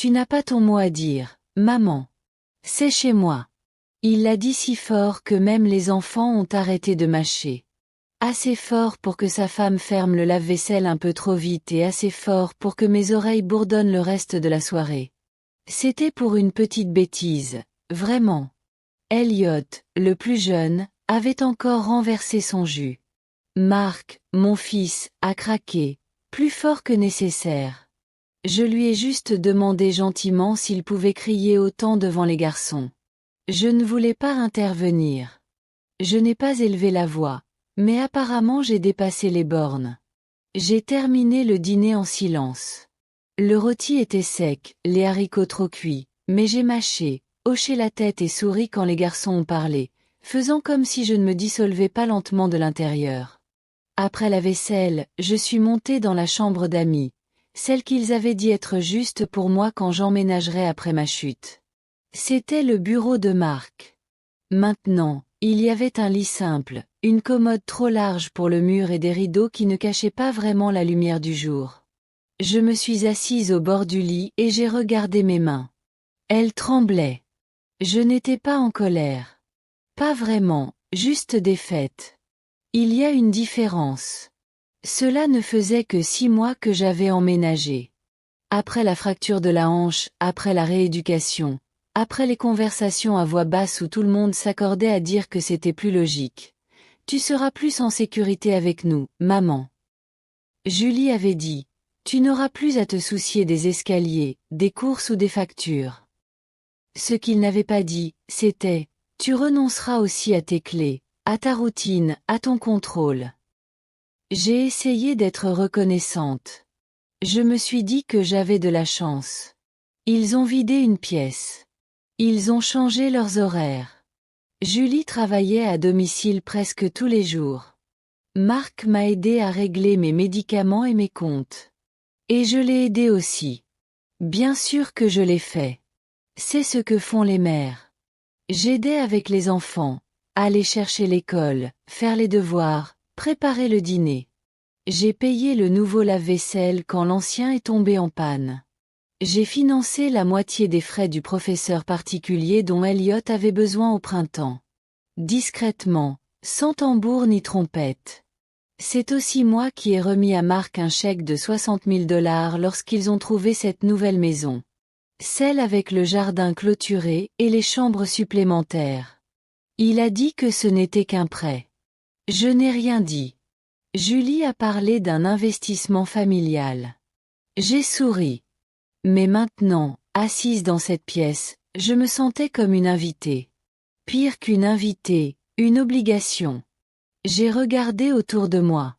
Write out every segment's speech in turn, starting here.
Tu n'as pas ton mot à dire, maman. C'est chez moi. Il l'a dit si fort que même les enfants ont arrêté de mâcher. Assez fort pour que sa femme ferme le lave-vaisselle un peu trop vite et assez fort pour que mes oreilles bourdonnent le reste de la soirée. C'était pour une petite bêtise, vraiment. Elliot, le plus jeune, avait encore renversé son jus. Mark, mon fils, a craqué, plus fort que nécessaire. Je lui ai juste demandé gentiment s'il pouvait crier autant devant les garçons. Je ne voulais pas intervenir. Je n'ai pas élevé la voix, mais apparemment j'ai dépassé les bornes. J'ai terminé le dîner en silence. Le rôti était sec, les haricots trop cuits, mais j'ai mâché, hoché la tête et souri quand les garçons ont parlé, faisant comme si je ne me dissolvais pas lentement de l'intérieur. Après la vaisselle, je suis montée dans la chambre d'amis, celle qu'ils avaient dit être juste pour moi quand j'emménagerais après ma chute. C'était le bureau de Mark. Maintenant, il y avait un lit simple, une commode trop large pour le mur et des rideaux qui ne cachaient pas vraiment la lumière du jour. Je me suis assise au bord du lit et j'ai regardé mes mains. Elles tremblaient. Je n'étais pas en colère. Pas vraiment, juste défaite. Il y a une différence. Cela ne faisait que 6 mois que j'avais emménagé. Après la fracture de la hanche, après la rééducation, après les conversations à voix basse où tout le monde s'accordait à dire que c'était plus logique. Tu seras plus en sécurité avec nous, maman. Julie avait dit, tu n'auras plus à te soucier des escaliers, des courses ou des factures. Ce qu'il n'avait pas dit, c'était, tu renonceras aussi à tes clés, à ta routine, à ton contrôle. J'ai essayé d'être reconnaissante. Je me suis dit que j'avais de la chance. Ils ont vidé une pièce. Ils ont changé leurs horaires. Julie travaillait à domicile presque tous les jours. Marc m'a aidé à régler mes médicaments et mes comptes. Et je l'ai aidé aussi. Bien sûr que je l'ai fait. C'est ce que font les mères. J'aidais avec les enfants, aller chercher l'école, faire les devoirs, préparer le dîner. J'ai payé le nouveau lave-vaisselle quand l'ancien est tombé en panne. J'ai financé la moitié des frais du professeur particulier dont Elliot avait besoin au printemps. Discrètement, sans tambour ni trompette. C'est aussi moi qui ai remis à Marc un chèque de 60 000 $ lorsqu'ils ont trouvé cette nouvelle maison. Celle avec le jardin clôturé et les chambres supplémentaires. Il a dit que ce n'était qu'un prêt. Je n'ai rien dit. Julie a parlé d'un investissement familial. J'ai souri. Mais maintenant, assise dans cette pièce, je me sentais comme une invitée. Pire qu'une invitée, une obligation. J'ai regardé autour de moi.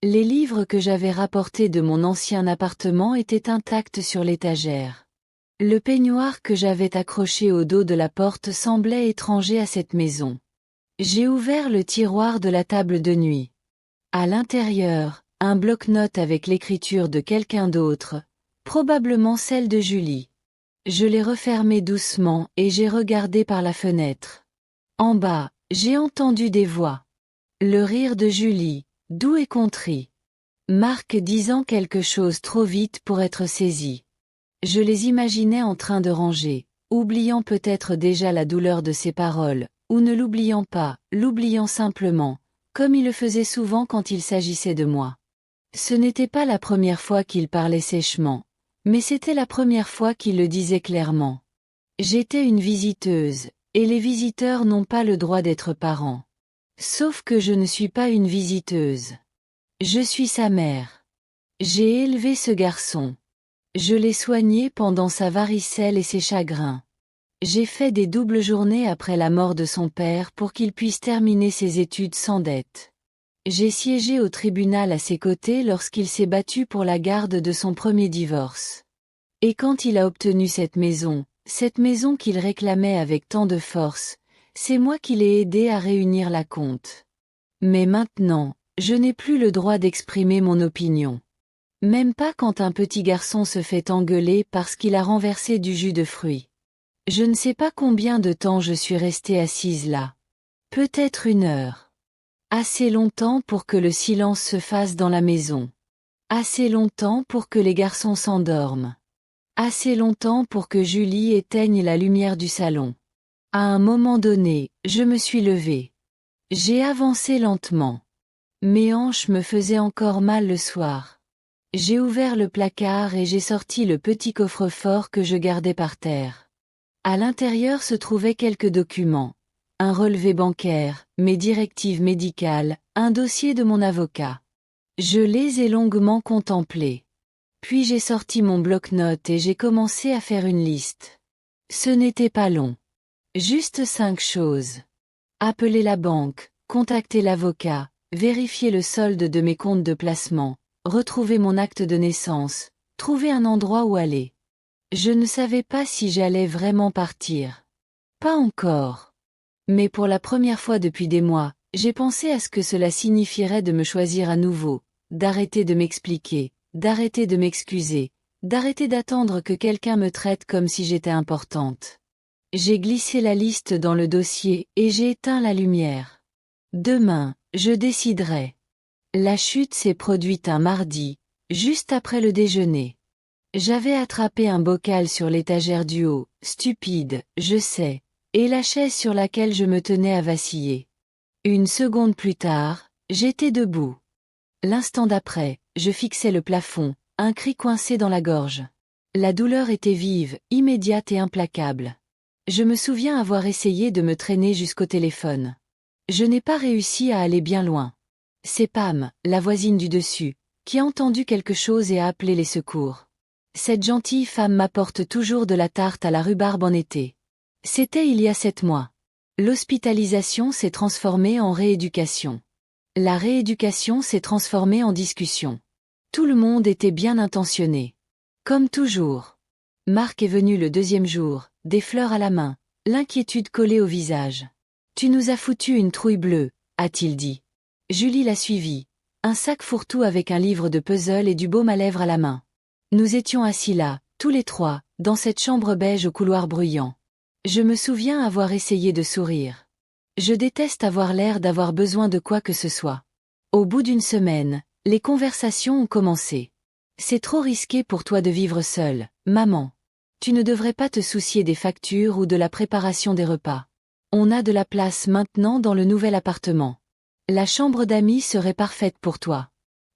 Les livres que j'avais rapportés de mon ancien appartement étaient intacts sur l'étagère. Le peignoir que j'avais accroché au dos de la porte semblait étranger à cette maison. J'ai ouvert le tiroir de la table de nuit. À l'intérieur, un bloc-notes avec l'écriture de quelqu'un d'autre, probablement celle de Julie. Je l'ai refermé doucement et j'ai regardé par la fenêtre. En bas, j'ai entendu des voix. Le rire de Julie, doux et contrit. Marc disant quelque chose trop vite pour être saisi. Je les imaginais en train de ranger, oubliant peut-être déjà la douleur de ses paroles, ou ne l'oubliant pas, l'oubliant simplement, comme il le faisait souvent quand il s'agissait de moi. Ce n'était pas la première fois qu'il parlait sèchement, mais c'était la première fois qu'il le disait clairement. J'étais une visiteuse, et les visiteurs n'ont pas le droit d'être parents. Sauf que je ne suis pas une visiteuse. Je suis sa mère. J'ai élevé ce garçon. Je l'ai soigné pendant sa varicelle et ses chagrins. J'ai fait des doubles journées après la mort de son père pour qu'il puisse terminer ses études sans dette. J'ai siégé au tribunal à ses côtés lorsqu'il s'est battu pour la garde de son premier divorce. Et quand il a obtenu cette maison qu'il réclamait avec tant de force, c'est moi qui l'ai aidé à réunir la compte. Mais maintenant, je n'ai plus le droit d'exprimer mon opinion. Même pas quand un petit garçon se fait engueuler parce qu'il a renversé du jus de fruits. Je ne sais pas combien de temps je suis restée assise là. Peut-être 1 heure. Assez longtemps pour que le silence se fasse dans la maison. Assez longtemps pour que les garçons s'endorment. Assez longtemps pour que Julie éteigne la lumière du salon. À un moment donné, je me suis levée. J'ai avancé lentement. Mes hanches me faisaient encore mal le soir. J'ai ouvert le placard et j'ai sorti le petit coffre-fort que je gardais par terre. À l'intérieur se trouvaient quelques documents. Un relevé bancaire, mes directives médicales, un dossier de mon avocat. Je les ai longuement contemplés. Puis j'ai sorti mon bloc-notes et j'ai commencé à faire une liste. Ce n'était pas long. Juste 5 choses. Appeler la banque, contacter l'avocat, vérifier le solde de mes comptes de placement, retrouver mon acte de naissance, trouver un endroit où aller. Je ne savais pas si j'allais vraiment partir. Pas encore. Mais pour la première fois depuis des mois, j'ai pensé à ce que cela signifierait de me choisir à nouveau, d'arrêter de m'expliquer, d'arrêter de m'excuser, d'arrêter d'attendre que quelqu'un me traite comme si j'étais importante. J'ai glissé la liste dans le dossier et j'ai éteint la lumière. Demain, je déciderai. La chute s'est produite un mardi, juste après le déjeuner. J'avais attrapé un bocal sur l'étagère du haut, stupide, je sais, et la chaise sur laquelle je me tenais a vacillé. Une seconde plus tard, j'étais debout. L'instant d'après, je fixais le plafond, un cri coincé dans la gorge. La douleur était vive, immédiate et implacable. Je me souviens avoir essayé de me traîner jusqu'au téléphone. Je n'ai pas réussi à aller bien loin. C'est Pam, la voisine du dessus, qui a entendu quelque chose et a appelé les secours. Cette gentille femme m'apporte toujours de la tarte à la rhubarbe en été. C'était il y a 7 mois. L'hospitalisation s'est transformée en rééducation. La rééducation s'est transformée en discussion. Tout le monde était bien intentionné. Comme toujours. Marc est venu le 2e jour, des fleurs à la main, l'inquiétude collée au visage. « Tu nous as foutu une trouille bleue », a-t-il dit. Julie l'a suivi, un sac fourre-tout avec un livre de puzzle et du baume à lèvres à la main. Nous étions assis là, tous les trois, dans cette chambre beige au couloir bruyant. Je me souviens avoir essayé de sourire. Je déteste avoir l'air d'avoir besoin de quoi que ce soit. Au bout d'une semaine, les conversations ont commencé. C'est trop risqué pour toi de vivre seule, maman. Tu ne devrais pas te soucier des factures ou de la préparation des repas. On a de la place maintenant dans le nouvel appartement. La chambre d'amis serait parfaite pour toi.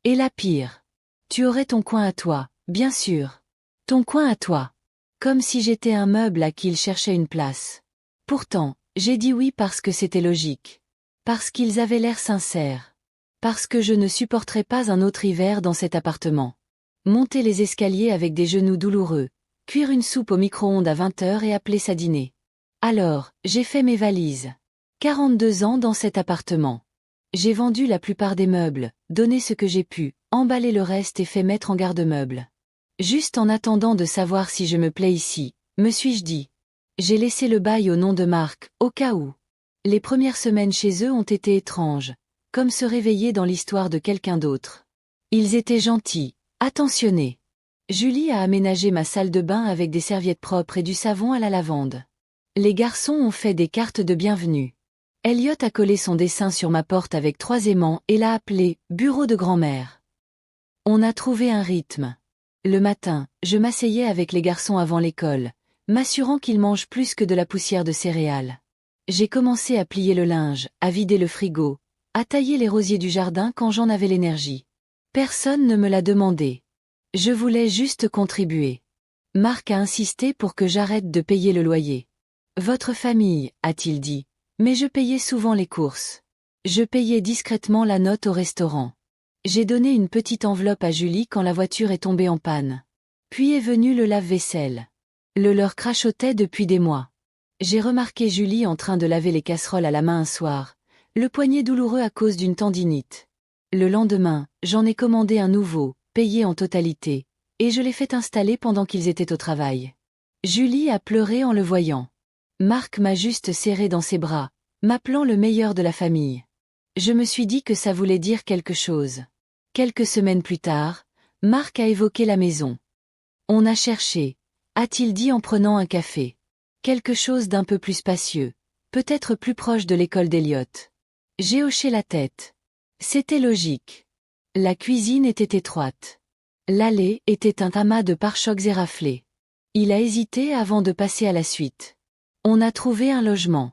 Et la pire. Tu aurais ton coin à toi, bien sûr. Ton coin à toi. Comme si j'étais un meuble à qui il cherchait une place. Pourtant, j'ai dit oui parce que c'était logique. Parce qu'ils avaient l'air sincères. Parce que je ne supporterais pas un autre hiver dans cet appartement. Monter les escaliers avec des genoux douloureux, cuire une soupe au micro-ondes à 20h et appeler ça dîner. Alors, j'ai fait mes valises. 42 ans dans cet appartement. J'ai vendu la plupart des meubles, donné ce que j'ai pu, emballé le reste et fait mettre en garde-meuble. Juste en attendant de savoir si je me plais ici, me suis-je dit. J'ai laissé le bail au nom de Marc, au cas où. Les premières semaines chez eux ont été étranges, comme se réveiller dans l'histoire de quelqu'un d'autre. Ils étaient gentils, attentionnés. Julie a aménagé ma salle de bain avec des serviettes propres et du savon à la lavande. Les garçons ont fait des cartes de bienvenue. Elliot a collé son dessin sur ma porte avec 3 aimants et l'a appelé « bureau de grand-mère ». On a trouvé un rythme. Le matin, je m'asseyais avec les garçons avant l'école, m'assurant qu'ils mangent plus que de la poussière de céréales. J'ai commencé à plier le linge, à vider le frigo, à tailler les rosiers du jardin quand j'en avais l'énergie. Personne ne me l'a demandé. Je voulais juste contribuer. Marc a insisté pour que j'arrête de payer le loyer. « Votre famille », a-t-il dit. Mais je payais souvent les courses. Je payais discrètement la note au restaurant. J'ai donné une petite enveloppe à Julie quand la voiture est tombée en panne. Puis est venu le lave-vaisselle. Le leur crachotait depuis des mois. J'ai remarqué Julie en train de laver les casseroles à la main un soir, le poignet douloureux à cause d'une tendinite. Le lendemain, j'en ai commandé un nouveau, payé en totalité, et je l'ai fait installer pendant qu'ils étaient au travail. Julie a pleuré en le voyant. Marc m'a juste serré dans ses bras, m'appelant le meilleur de la famille. Je me suis dit que ça voulait dire quelque chose. Quelques semaines plus tard, Marc a évoqué la maison. On a cherché, a-t-il dit en prenant un café. Quelque chose d'un peu plus spacieux, peut-être plus proche de l'école d'Elliot. J'ai hoché la tête. C'était logique. La cuisine était étroite. L'allée était un amas de pare-chocs éraflés. Il a hésité avant de passer à la suite. On a trouvé un logement.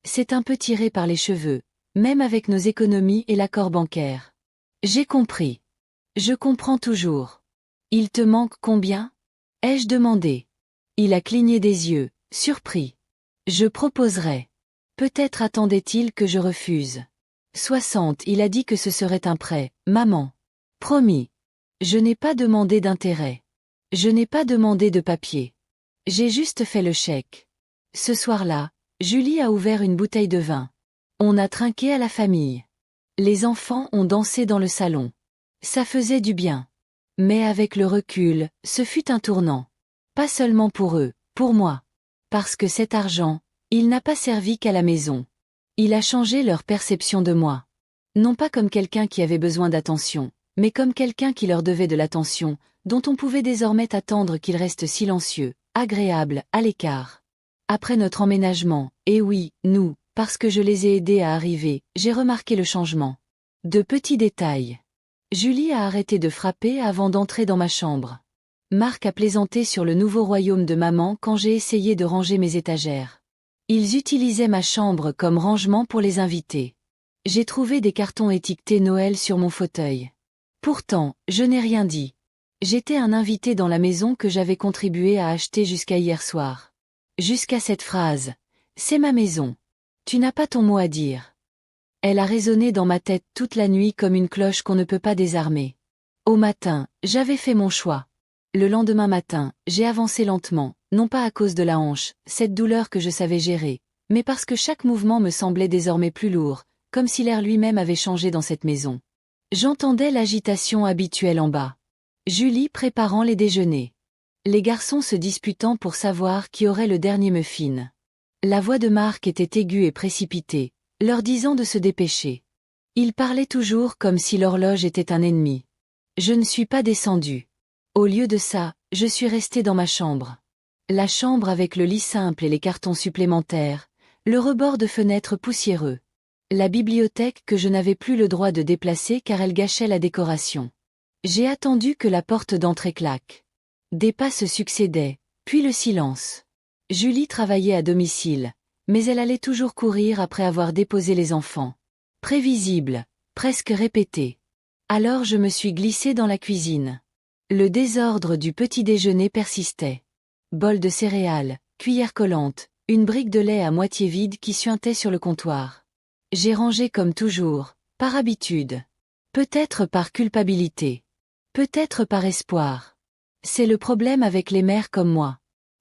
C'est un peu tiré par les cheveux, même avec nos économies et l'accord bancaire. J'ai compris. Je comprends toujours. Il te manque combien? Ai-je demandé. Il a cligné des yeux, surpris. Je proposerai. Peut-être attendait-il que je refuse. 60, il a dit que ce serait un prêt, maman. Promis. Je n'ai pas demandé d'intérêt. Je n'ai pas demandé de papier. J'ai juste fait le chèque. Ce soir-là, Julie a ouvert une bouteille de vin. On a trinqué à la famille. Les enfants ont dansé dans le salon. Ça faisait du bien. Mais avec le recul, ce fut un tournant. Pas seulement pour eux, pour moi. Parce que cet argent, il n'a pas servi qu'à la maison. Il a changé leur perception de moi. Non pas comme quelqu'un qui avait besoin d'attention, mais comme quelqu'un qui leur devait de l'attention, dont on pouvait désormais attendre qu'il reste silencieux, agréable, à l'écart. Après notre emménagement, et oui, nous, parce que je les ai aidés à arriver, j'ai remarqué le changement. De petits détails. Julie a arrêté de frapper avant d'entrer dans ma chambre. Marc a plaisanté sur le nouveau royaume de maman quand j'ai essayé de ranger mes étagères. Ils utilisaient ma chambre comme rangement pour les invités. J'ai trouvé des cartons étiquetés Noël sur mon fauteuil. Pourtant, je n'ai rien dit. J'étais un invité dans la maison que j'avais contribué à acheter jusqu'à hier soir. Jusqu'à cette phrase. C'est ma maison. Tu n'as pas ton mot à dire. Elle a résonné dans ma tête toute la nuit comme une cloche qu'on ne peut pas désarmer. Au matin, j'avais fait mon choix. Le lendemain matin, j'ai avancé lentement, non pas à cause de la hanche, cette douleur que je savais gérer, mais parce que chaque mouvement me semblait désormais plus lourd, comme si l'air lui-même avait changé dans cette maison. J'entendais l'agitation habituelle en bas. Julie préparant les déjeuners. Les garçons se disputant pour savoir qui aurait le dernier muffin. La voix de Marc était aiguë et précipitée, leur disant de se dépêcher. Il parlait toujours comme si l'horloge était un ennemi. Je ne suis pas descendue. Au lieu de ça, je suis restée dans ma chambre. La chambre avec le lit simple et les cartons supplémentaires, le rebord de fenêtre poussiéreux. La bibliothèque que je n'avais plus le droit de déplacer car elle gâchait la décoration. J'ai attendu que la porte d'entrée claque. Des pas se succédaient, puis le silence. Julie travaillait à domicile, mais elle allait toujours courir après avoir déposé les enfants. Prévisible, presque répété. Alors je me suis glissée dans la cuisine. Le désordre du petit déjeuner persistait. Bol de céréales, cuillère collante, une brique de lait à moitié vide qui suintait sur le comptoir. J'ai rangé comme toujours, par habitude. Peut-être par culpabilité. Peut-être par espoir. C'est le problème avec les mères comme moi.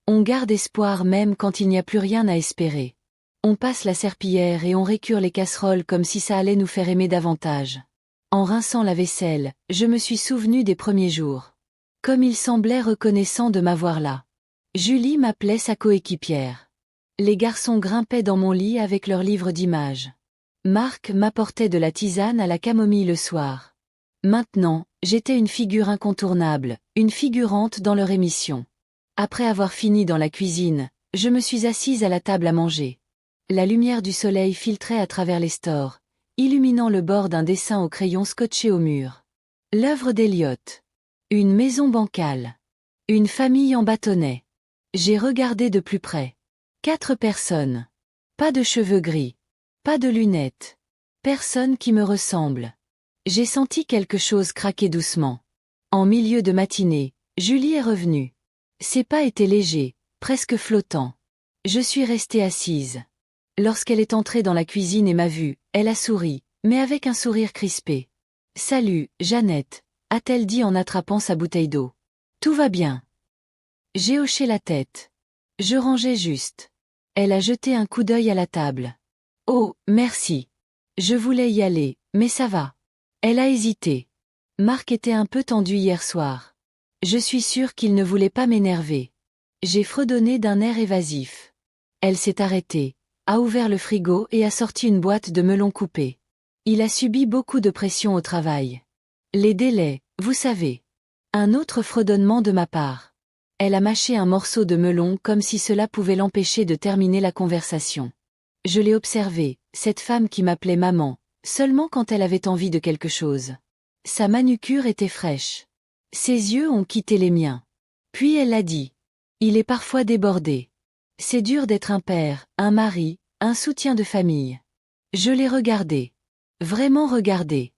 On garde espoir même quand il n'y a plus rien à espérer. On passe la serpillière et on récure les casseroles comme si ça allait nous faire aimer davantage. En rinçant la vaisselle, je me suis souvenu des premiers jours. Comme il semblait reconnaissant de m'avoir là. Julie m'appelait sa coéquipière. Les garçons grimpaient dans mon lit avec leurs livres d'images. Marc m'apportait de la tisane à la camomille le soir. Maintenant, j'étais une figure incontournable, une figurante dans leur émission. Après avoir fini dans la cuisine, je me suis assise à la table à manger. La lumière du soleil filtrait à travers les stores, illuminant le bord d'un dessin au crayon scotché au mur. L'œuvre d'Eliott. Une maison bancale. Une famille en bâtonnet. J'ai regardé de plus près. 4 personnes. Pas de cheveux gris. Pas de lunettes. Personne qui me ressemble. J'ai senti quelque chose craquer doucement. En milieu de matinée, Julie est revenue. Ses pas étaient légers, presque flottants. Je suis restée assise. Lorsqu'elle est entrée dans la cuisine et m'a vue, elle a souri, mais avec un sourire crispé. « Salut, Jeannette », a-t-elle dit en attrapant sa bouteille d'eau. « Tout va bien. » J'ai hoché la tête. Je rangeais juste. Elle a jeté un coup d'œil à la table. « Oh, merci. Je voulais y aller, mais ça va. » Elle a hésité. Marc était un peu tendu hier soir. Je suis sûre qu'il ne voulait pas m'énerver. J'ai fredonné d'un air évasif. Elle s'est arrêtée, a ouvert le frigo et a sorti une boîte de melons coupés. Il a subi beaucoup de pression au travail. Les délais, vous savez. Un autre fredonnement de ma part. Elle a mâché un morceau de melon comme si cela pouvait l'empêcher de terminer la conversation. Je l'ai observée, cette femme qui m'appelait maman, seulement quand elle avait envie de quelque chose. Sa manucure était fraîche. Ses yeux ont quitté les miens. Puis elle a dit. Il est parfois débordé. C'est dur d'être un père, un mari, un soutien de famille. Je l'ai regardé. Vraiment regardé.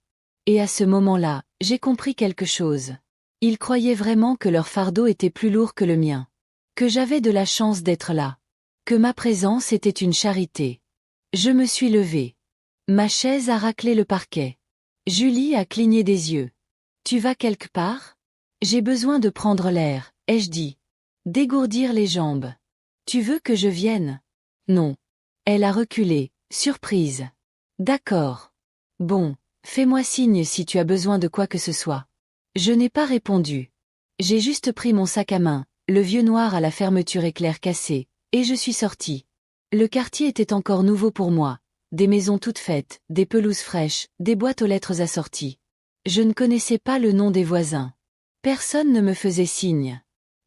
Et à ce moment-là, j'ai compris quelque chose. Ils croyaient vraiment que leur fardeau était plus lourd que le mien. Que j'avais de la chance d'être là. Que ma présence était une charité. Je me suis levée. Ma chaise a raclé le parquet. Julie a cligné des yeux. Tu vas quelque part? J'ai besoin de prendre l'air, ai-je dit. Dégourdir les jambes. Tu veux que je vienne? Non. Elle a reculé, surprise. D'accord. Bon, fais-moi signe si tu as besoin de quoi que ce soit. Je n'ai pas répondu. J'ai juste pris mon sac à main, le vieux noir à la fermeture éclair cassée, et je suis sortie. Le quartier était encore nouveau pour moi. Des maisons toutes faites, des pelouses fraîches, des boîtes aux lettres assorties. Je ne connaissais pas le nom des voisins. Personne ne me faisait signe.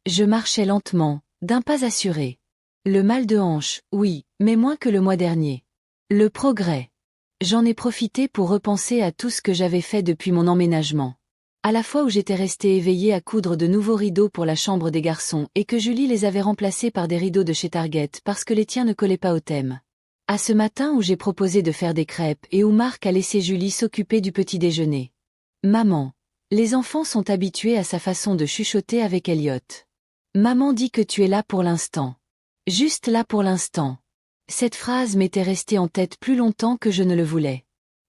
Je marchais lentement, d'un pas assuré. Le mal de hanche, oui, mais moins que le mois dernier. Le progrès. J'en ai profité pour repenser à tout ce que j'avais fait depuis mon emménagement. À la fois où j'étais restée éveillée à coudre de nouveaux rideaux pour la chambre des garçons et que Julie les avait remplacés par des rideaux de chez Target parce que les tiens ne collaient pas au thème. À ce matin où j'ai proposé de faire des crêpes et où Marc a laissé Julie s'occuper du petit déjeuner. Maman. Les enfants sont habitués à sa façon de chuchoter avec Elliot. Maman dit que tu es là pour l'instant. Juste là pour l'instant. Cette phrase m'était restée en tête plus longtemps que je ne le voulais.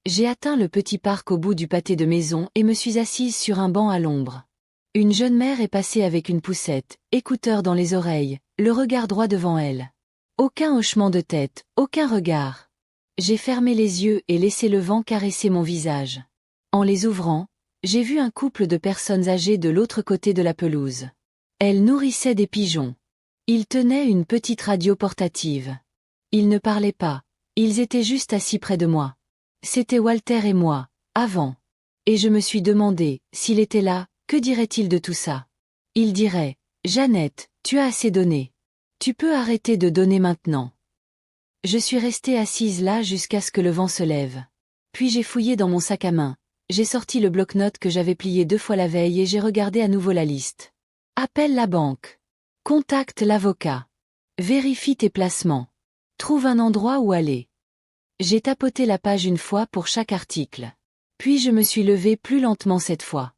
J'ai atteint le petit parc au bout du pâté de maison et me suis assise sur un banc à l'ombre. Une jeune mère est passée avec une poussette, écouteurs dans les oreilles, le regard droit devant elle. Aucun hochement de tête, aucun regard. J'ai fermé les yeux et laissé le vent caresser mon visage. En les ouvrant, j'ai vu un couple de personnes âgées de l'autre côté de la pelouse. Elles nourrissaient des pigeons. Ils tenaient une petite radio portative. Ils ne parlaient pas, ils étaient juste assis près de moi. C'était Walter et moi, avant. Et je me suis demandé, s'il était là, que dirait-il de tout ça? Il dirait, Jeannette, tu as assez donné. Tu peux arrêter de donner maintenant. Je suis restée assise là jusqu'à ce que le vent se lève. Puis j'ai fouillé dans mon sac à main. J'ai sorti le bloc-notes que j'avais plié 2 fois la veille et j'ai regardé à nouveau la liste. Appelle la banque. Contacte l'avocat. Vérifie tes placements. Trouve un endroit où aller. J'ai tapoté la page une fois pour chaque article. Puis je me suis levée plus lentement cette fois.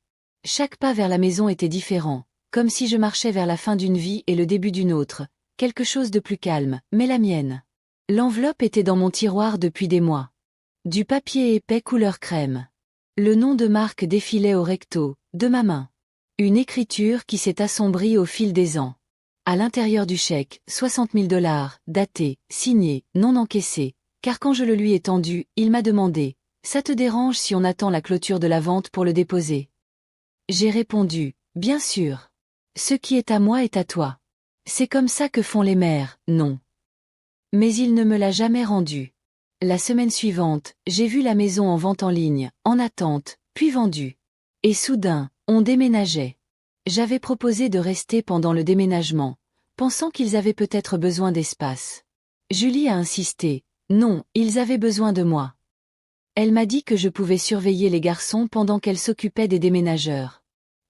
Chaque pas vers la maison était différent, comme si je marchais vers la fin d'une vie et le début d'une autre, quelque chose de plus calme, mais la mienne. L'enveloppe était dans mon tiroir depuis des mois. Du papier épais couleur crème. Le nom de Marc défilait au recto, de ma main. Une écriture qui s'est assombrie au fil des ans. À l'intérieur du chèque, 60 000 $, daté, signé, non encaissé, car quand je le lui ai tendu, il m'a demandé « Ça te dérange si on attend la clôture de la vente pour le déposer ?» J'ai répondu « Bien sûr. Ce qui est à moi est à toi. C'est comme ça que font les mères, non. » Mais il ne me l'a jamais rendu. La semaine suivante, j'ai vu la maison en vente en ligne, en attente, puis vendue. Et soudain, on déménageait. J'avais proposé de rester pendant le déménagement, pensant qu'ils avaient peut-être besoin d'espace. Julie a insisté. Non, ils avaient besoin de moi. Elle m'a dit que je pouvais surveiller les garçons pendant qu'elle s'occupait des déménageurs.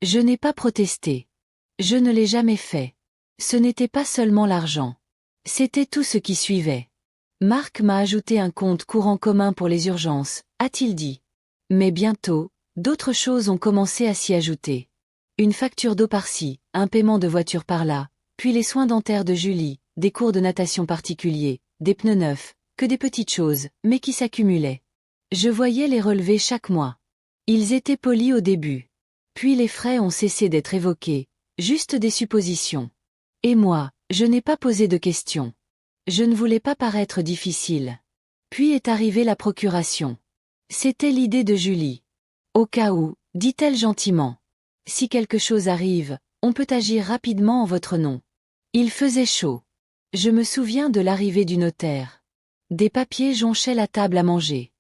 Je n'ai pas protesté. Je ne l'ai jamais fait. Ce n'était pas seulement l'argent. C'était tout ce qui suivait. Marc m'a ajouté un compte courant commun pour les urgences, a-t-il dit. Mais bientôt, d'autres choses ont commencé à s'y ajouter. Une facture d'eau par-ci, un paiement de voiture par-là, puis les soins dentaires de Julie, des cours de natation particuliers, des pneus neufs, que des petites choses, mais qui s'accumulaient. Je voyais les relever chaque mois. Ils étaient polis au début. Puis les frais ont cessé d'être évoqués, juste des suppositions. Et moi, je n'ai pas posé de questions. Je ne voulais pas paraître difficile. Puis est arrivée la procuration. C'était l'idée de Julie. Au cas où, dit-elle gentiment. Si quelque chose arrive, on peut agir rapidement en votre nom. Il faisait chaud. Je me souviens de l'arrivée du notaire. Des papiers jonchaient la table à manger.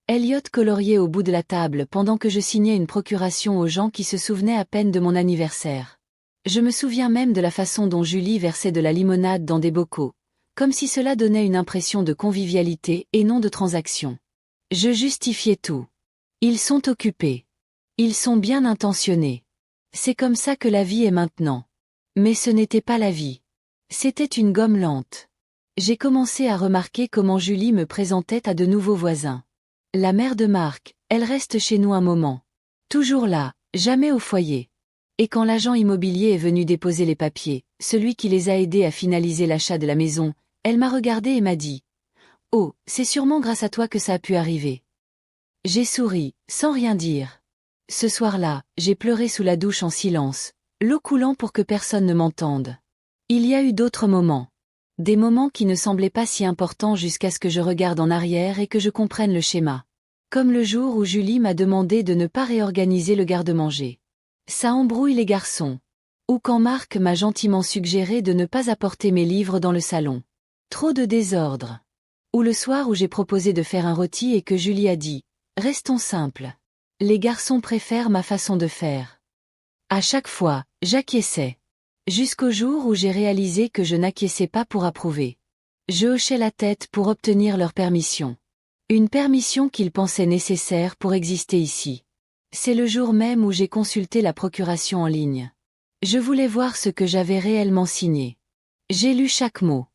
Elliot coloriait au bout de la table pendant que je signais une procuration aux gens qui se souvenaient à peine de mon anniversaire. Je me souviens même de la façon dont Julie versait de la limonade dans des bocaux, comme si cela donnait une impression de convivialité et non de transaction. Je justifiais tout. Ils sont occupés. Ils sont bien intentionnés. C'est comme ça que la vie est maintenant. Mais ce n'était pas la vie. C'était une gomme lente. J'ai commencé à remarquer comment Julie me présentait à de nouveaux voisins. La mère de Marc, elle reste chez nous un moment. Toujours là, jamais au foyer. Et quand l'agent immobilier est venu déposer les papiers, celui qui les a aidés à finaliser l'achat de la maison, elle m'a regardé et m'a dit « Oh, c'est sûrement grâce à toi que ça a pu arriver. » J'ai souri, sans rien dire. Ce soir-là, j'ai pleuré sous la douche en silence, l'eau coulant pour que personne ne m'entende. Il y a eu d'autres moments. Des moments qui ne semblaient pas si importants jusqu'à ce que je regarde en arrière et que je comprenne le schéma. Comme le jour où Julie m'a demandé de ne pas réorganiser le garde-manger. Ça embrouille les garçons. Ou quand Marc m'a gentiment suggéré de ne pas apporter mes livres dans le salon. Trop de désordre. Ou le soir où j'ai proposé de faire un rôti et que Julie a dit « Restons simples. Les garçons préfèrent ma façon de faire. » À chaque fois, j'acquiesçais. Jusqu'au jour où j'ai réalisé que je n'acquiesçais pas pour approuver. Je hochais la tête pour obtenir leur permission. Une permission qu'ils pensaient nécessaire pour exister ici. C'est le jour même où j'ai consulté la procuration en ligne. Je voulais voir ce que j'avais réellement signé. J'ai lu chaque mot.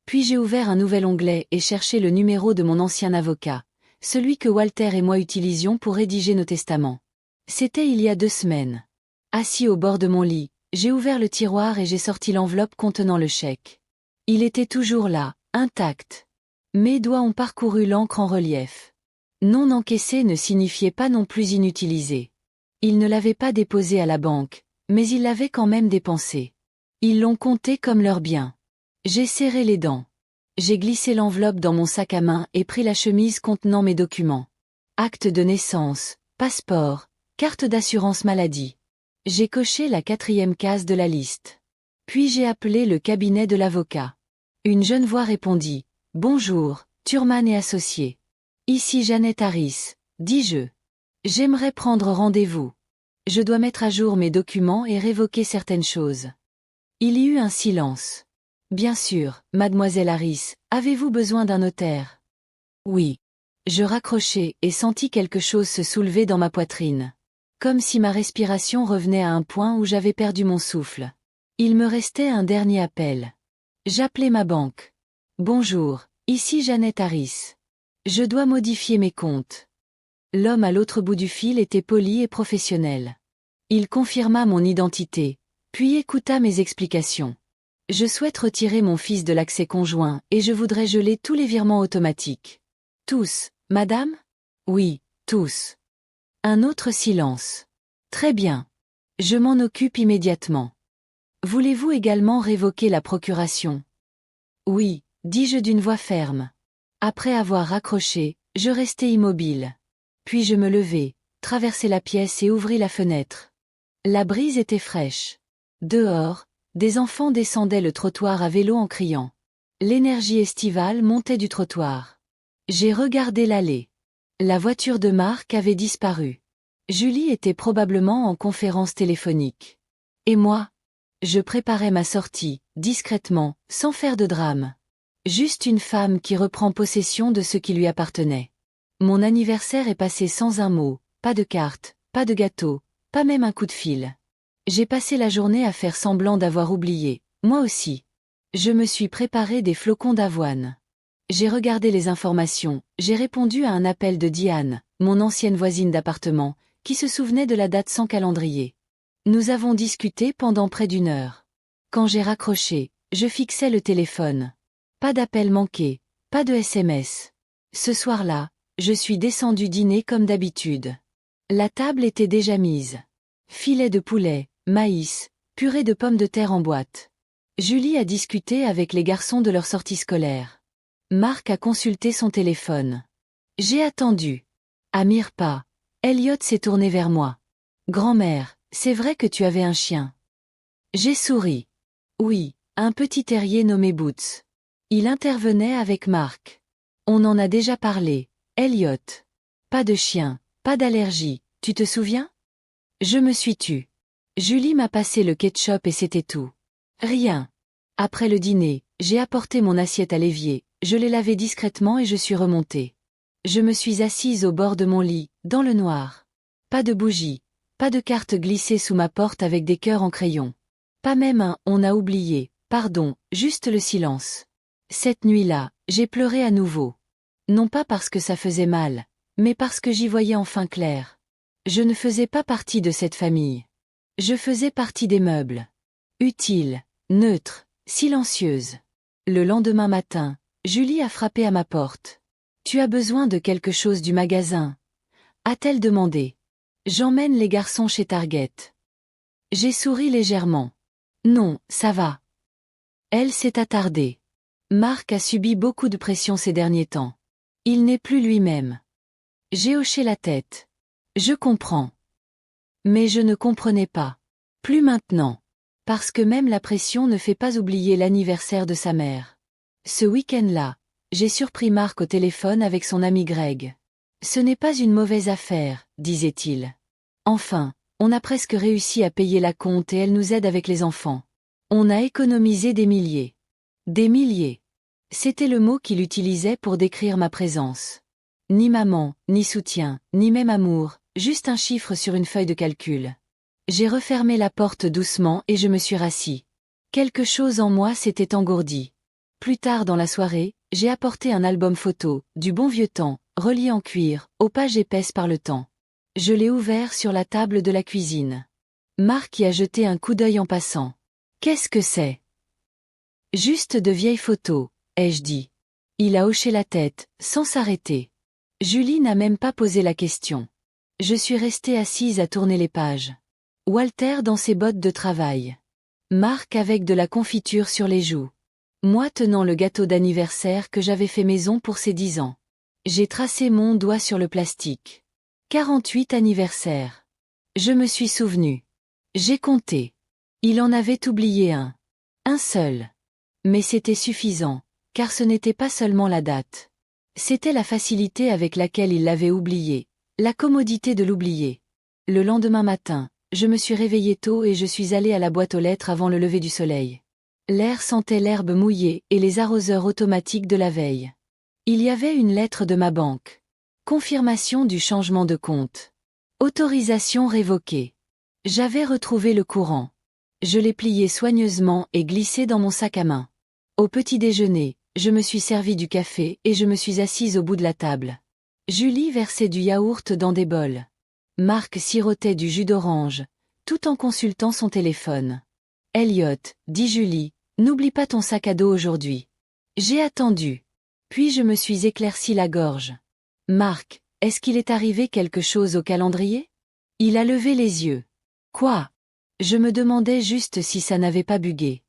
Puis j'ai ouvert un nouvel onglet et cherché le numéro de mon ancien avocat, celui que Walter et moi utilisions pour rédiger nos testaments. C'était il y a 2 semaines. Assis au bord de mon lit, j'ai ouvert le tiroir et j'ai sorti l'enveloppe contenant le chèque. Il était toujours là, intact. Mes doigts ont parcouru l'encre en relief. Non encaissé ne signifiait pas non plus inutilisé. Ils ne l'avaient pas déposé à la banque, mais ils l'avaient quand même dépensé. Ils l'ont compté comme leur bien. J'ai serré les dents. J'ai glissé l'enveloppe dans mon sac à main et pris la chemise contenant mes documents. Acte de naissance, passeport, carte d'assurance maladie. J'ai coché la 4e case de la liste. Puis j'ai appelé le cabinet de l'avocat. Une jeune voix répondit « Bonjour, Thurman et associés. Ici Jeannette Harris, dis-je. J'aimerais prendre rendez-vous. Je dois mettre à jour mes documents et révoquer certaines choses. » Il y eut un silence. « Bien sûr, mademoiselle Harris, avez-vous besoin d'un notaire ? » « Oui. » Je raccrochai et sentis quelque chose se soulever dans ma poitrine. Comme si ma respiration revenait à un point où j'avais perdu mon souffle. Il me restait un dernier appel. J'appelai ma banque. « Bonjour, ici Jeannette Harris. Je dois modifier mes comptes. » L'homme à l'autre bout du fil était poli et professionnel. Il confirma mon identité, puis écouta mes explications. « Je souhaite retirer mon fils de l'accès conjoint et je voudrais geler tous les virements automatiques. »« Tous, madame ? » ?»« Oui, tous. » Un autre silence. « Très bien. Je m'en occupe immédiatement. Voulez-vous également révoquer la procuration ? » ?»« Oui, dis-je d'une voix ferme. Après avoir raccroché, je restai immobile. Puis je me levai, traversai la pièce et ouvris la fenêtre. La brise était fraîche. Dehors, des enfants descendaient le trottoir à vélo en criant. L'énergie estivale montait du trottoir. J'ai regardé l'allée. La voiture de Marc avait disparu. Julie était probablement en conférence téléphonique. Et moi ? Je préparais ma sortie, discrètement, sans faire de drame. Juste une femme qui reprend possession de ce qui lui appartenait. Mon anniversaire est passé sans un mot, pas de carte, pas de gâteau, pas même un coup de fil. J'ai passé la journée à faire semblant d'avoir oublié, moi aussi. Je me suis préparé des flocons d'avoine. J'ai regardé les informations, j'ai répondu à un appel de Diane, mon ancienne voisine d'appartement, qui se souvenait de la date sans calendrier. Nous avons discuté pendant près d'1 heure. Quand j'ai raccroché, je fixais le téléphone. Pas d'appel manqué, pas de SMS. Ce soir-là, je suis descendu dîner comme d'habitude. La table était déjà mise. Filet de poulet, maïs, purée de pommes de terre en boîte. Julie a discuté avec les garçons de leur sortie scolaire. Marc a consulté son téléphone. J'ai attendu. À Mirpa, Elliot s'est tourné vers moi. « Grand-mère, c'est vrai que tu avais un chien ?» J'ai souri. Oui, un petit terrier nommé Boots. Il intervenait avec Marc. On en a déjà parlé, Elliot. Pas de chien, pas d'allergie, tu te souviens ? Je me suis tue. Julie m'a passé le ketchup et c'était tout. Rien. Après le dîner, j'ai apporté mon assiette à l'évier, je l'ai lavé discrètement et je suis remontée. Je me suis assise au bord de mon lit, dans le noir. Pas de bougie, pas de carte glissée sous ma porte avec des cœurs en crayon. Pas même un « on a oublié », Pardon, juste le silence. Cette nuit-là, j'ai pleuré à nouveau. Non pas parce que ça faisait mal, mais parce que j'y voyais enfin clair. Je ne faisais pas partie de cette famille. Je faisais partie des meubles. Utile, neutre, silencieuse. Le lendemain matin, Julie a frappé à ma porte. « Tu as besoin de quelque chose du magasin ?» a-t-elle demandé. « J'emmène les garçons chez Target. » J'ai souri légèrement. « Non, ça va. » Elle s'est attardée. Marc a subi beaucoup de pression ces derniers temps. Il n'est plus lui-même. J'ai hoché la tête. Je comprends. Mais je ne comprenais pas. Plus maintenant. Parce que même la pression ne fait pas oublier l'anniversaire de sa mère. Ce week-end-là, j'ai surpris Marc au téléphone avec son ami Greg. Ce n'est pas une mauvaise affaire, disait-il. Enfin, on a presque réussi à payer la compte et elle nous aide avec les enfants. On a économisé des milliers. Des milliers. C'était le mot qu'il utilisait pour décrire ma présence. Ni maman, ni soutien, ni même amour, juste un chiffre sur une feuille de calcul. J'ai refermé la porte doucement et je me suis rassis. Quelque chose en moi s'était engourdi. Plus tard dans la soirée, j'ai apporté un album photo, du bon vieux temps, relié en cuir, aux pages épaisses par le temps. Je l'ai ouvert sur la table de la cuisine. Marc y a jeté un coup d'œil en passant. « Qu'est-ce que c'est ?»« Juste de vieilles photos, » ai-je dit. Il a hoché la tête, sans s'arrêter. Julie n'a même pas posé la question. Je suis restée assise à tourner les pages. Walter dans ses bottes de travail. Marc avec de la confiture sur les joues. Moi tenant le gâteau d'anniversaire que j'avais fait maison pour ses 10 ans. J'ai tracé mon doigt sur le plastique. 48 anniversaires. Je me suis souvenu. J'ai compté. Il en avait oublié un. Un seul. Mais c'était suffisant, car ce n'était pas seulement la date. C'était la facilité avec laquelle il l'avait oublié, la commodité de l'oublier. Le lendemain matin, je me suis réveillée tôt et je suis allée à la boîte aux lettres avant le lever du soleil. L'air sentait l'herbe mouillée et les arroseurs automatiques de la veille. Il y avait une lettre de ma banque. Confirmation du changement de compte. Autorisation révoquée. J'avais retrouvé le courant. Je l'ai plié soigneusement et glissé dans mon sac à main. Au petit déjeuner, je me suis servi du café et je me suis assise au bout de la table. Julie versait du yaourt dans des bols. Marc sirotait du jus d'orange, tout en consultant son téléphone. « Elliot, » dit Julie, « n'oublie pas ton sac à dos aujourd'hui. » J'ai attendu. Puis je me suis éclairci la gorge. « Marc, est-ce qu'il est arrivé quelque chose au calendrier ?» Il a levé les yeux. « Quoi ?» Je me demandais juste si ça n'avait pas bugué.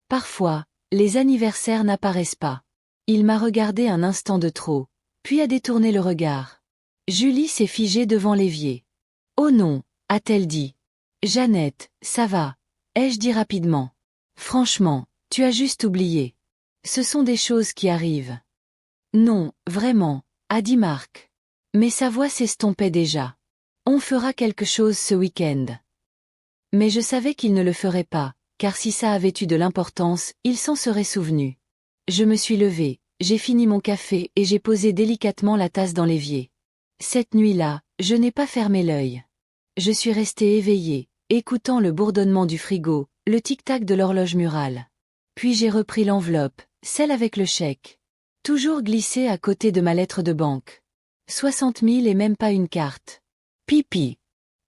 Parfois, les anniversaires n'apparaissent pas. Il m'a regardé un instant de trop, puis a détourné le regard. Julie s'est figée devant l'évier. « Oh non !» a-t-elle dit. « Jeannette, ça va ?» ai-je dit rapidement. « Franchement, tu as juste oublié. Ce sont des choses qui arrivent. »« Non, vraiment, » a dit Marc. Mais sa voix s'estompait déjà. « On fera quelque chose ce week-end. » Mais je savais qu'il ne le ferait pas, car si ça avait eu de l'importance, il s'en serait souvenu. Je me suis levée, j'ai fini mon café et j'ai posé délicatement la tasse dans l'évier. Cette nuit-là, je n'ai pas fermé l'œil. Je suis restée éveillée, écoutant le bourdonnement du frigo, le tic-tac de l'horloge murale. Puis j'ai repris l'enveloppe, celle avec le chèque. Toujours glissée à côté de ma lettre de banque. 60 000 et même pas une carte. Pipi.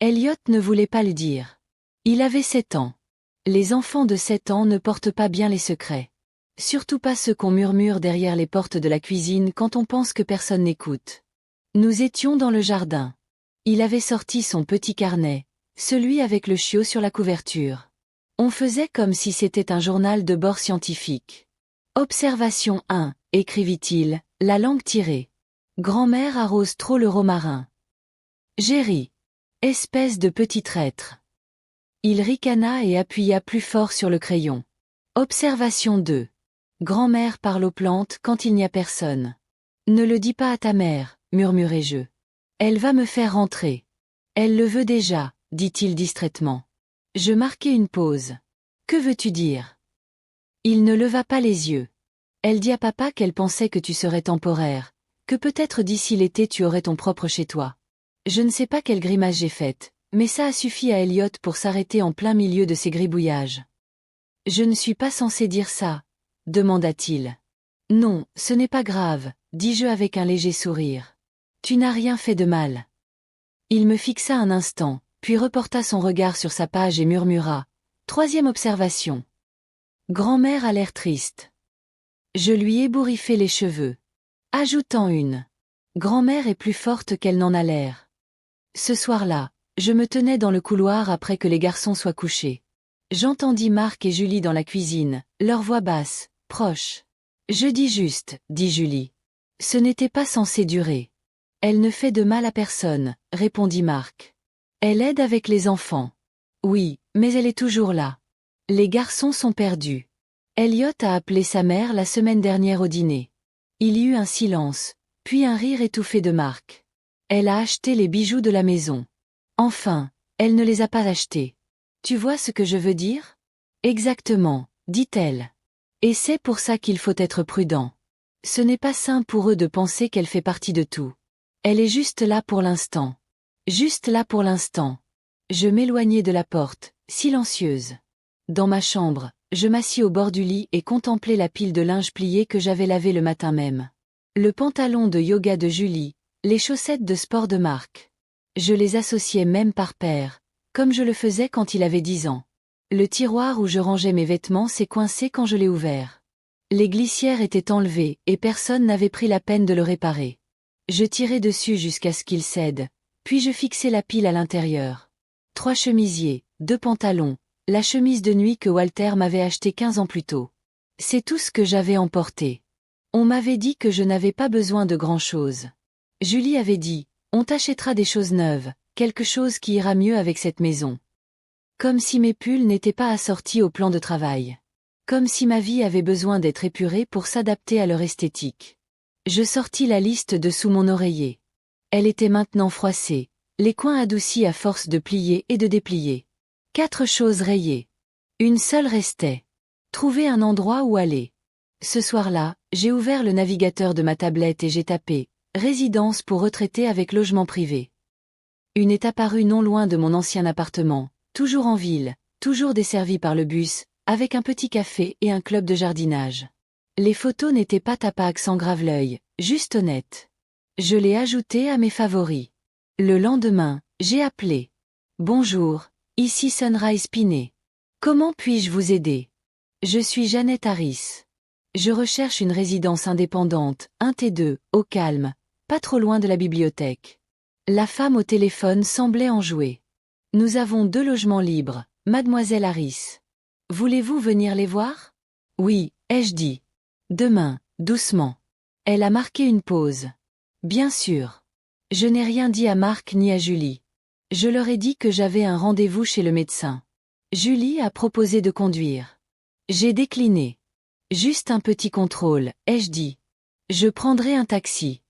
Elliot ne voulait pas le dire. Il avait 7 ans. Les enfants de 7 ans ne portent pas bien les secrets. Surtout pas ceux qu'on murmure derrière les portes de la cuisine quand on pense que personne n'écoute. Nous étions dans le jardin. Il avait sorti son petit carnet, celui avec le chiot sur la couverture. On faisait comme si c'était un journal de bord scientifique. Observation 1, écrivit-il, la langue tirée. Grand-mère arrose trop le romarin. J'ai ri. Espèce de petit traître. Il ricana et appuya plus fort sur le crayon. Observation 2. Grand-mère parle aux plantes quand il n'y a personne. Ne le dis pas à ta mère, murmurai-je. Elle va me faire rentrer. Elle le veut déjà, dit-il distraitement. Je marquai une pause. Que veux-tu dire? Il ne leva pas les yeux. Elle dit à papa qu'elle pensait que tu serais temporaire, que peut-être d'ici l'été tu aurais ton propre chez toi. Je ne sais pas quelle grimace j'ai faite, mais ça a suffi à Elliot pour s'arrêter en plein milieu de ses gribouillages. Je ne suis pas censé dire ça, demanda-t-il. Non, ce n'est pas grave, dis-je avec un léger sourire. Tu n'as rien fait de mal. Il me fixa un instant, puis reporta son regard sur sa page et murmura. Troisième observation. Grand-mère a l'air triste. Je lui ébouriffai les cheveux. Ajoutant une. Grand-mère est plus forte qu'elle n'en a l'air. Ce soir-là, je me tenais dans le couloir après que les garçons soient couchés. J'entendis Marc et Julie dans la cuisine, leur voix basse, proche. Je dis juste, dit Julie. Ce n'était pas censé durer. Elle ne fait de mal à personne, répondit Marc. Elle aide avec les enfants. Oui, mais elle est toujours là. Les garçons sont perdus. Elliot a appelé sa mère la semaine dernière au dîner. Il y eut un silence, puis un rire étouffé de Marc. Elle a acheté les bijoux de la maison. Enfin, elle ne les a pas achetés. Tu vois ce que je veux dire? Exactement, dit-elle. Et c'est pour ça qu'il faut être prudent. Ce n'est pas sain pour eux de penser qu'elle fait partie de tout. Elle est juste là pour l'instant. Juste là pour l'instant. Je m'éloignai de la porte, silencieuse. Dans ma chambre, je m'assis au bord du lit et contemplai la pile de linge plié que j'avais lavé le matin même. Le pantalon de yoga de Julie, les chaussettes de sport de Marc. Je les associais même par paire, comme je le faisais quand il avait 10 ans. Le tiroir où je rangeais mes vêtements s'est coincé quand je l'ai ouvert. Les glissières étaient enlevées et personne n'avait pris la peine de le réparer. Je tirai dessus jusqu'à ce qu'il cède, puis je fixai la pile à l'intérieur. 3 chemisiers, 2 pantalons, la chemise de nuit que Walter m'avait achetée 15 ans plus tôt. C'est tout ce que j'avais emporté. On m'avait dit que je n'avais pas besoin de grand-chose. Julie avait dit, on t'achètera des choses neuves, quelque chose qui ira mieux avec cette maison. Comme si mes pulls n'étaient pas assortis au plan de travail. Comme si ma vie avait besoin d'être épurée pour s'adapter à leur esthétique. Je sortis la liste de sous mon oreiller. Elle était maintenant froissée, les coins adoucis à force de plier et de déplier. 4 choses rayées. Une seule restait. Trouver un endroit où aller. Ce soir-là, j'ai ouvert le navigateur de ma tablette et j'ai tapé « Résidence pour retraités avec logement privé ». Une est apparue non loin de mon ancien appartement, toujours en ville, toujours desservi par le bus, avec un petit café et un club de jardinage. Les photos n'étaient pas tapées à accent grave-l'œil, juste honnêtes. Je l'ai ajoutée à mes favoris. Le lendemain, j'ai appelé. Bonjour, ici Sunrise Pinet. Comment puis-je vous aider? Je suis Jeannette Harris. Je recherche une résidence indépendante, un T2, au calme, pas trop loin de la bibliothèque. La femme au téléphone semblait enjouée. Nous avons 2 logements libres, mademoiselle Harris. Voulez-vous venir les voir? Oui, ai-je dit. Demain, doucement. Elle a marqué une pause. Bien sûr. Je n'ai rien dit à Marc ni à Julie. Je leur ai dit que j'avais un rendez-vous chez le médecin. Julie a proposé de conduire. J'ai décliné. Juste un petit contrôle, ai-je dit. Je prendrai un taxi.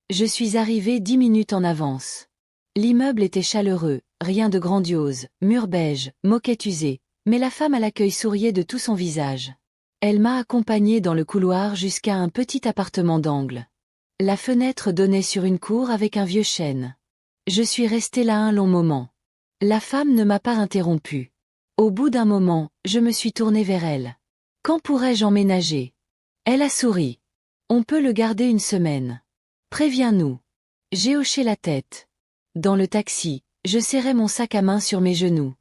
Je suis arrivée 10 minutes en avance. L'immeuble était chaleureux, rien de grandiose, mur beige, moquette usée, mais la femme à l'accueil souriait de tout son visage. Elle m'a accompagnée dans le couloir jusqu'à un petit appartement d'angle. La fenêtre donnait sur une cour avec un vieux chêne. Je suis restée là un long moment. La femme ne m'a pas interrompue. Au bout d'un moment, je me suis tournée vers elle. Quand pourrais-je emménager? Elle a souri. On peut le garder une semaine. Préviens-nous. J'ai hoché la tête. Dans le taxi, je serrais mon sac à main sur mes genoux.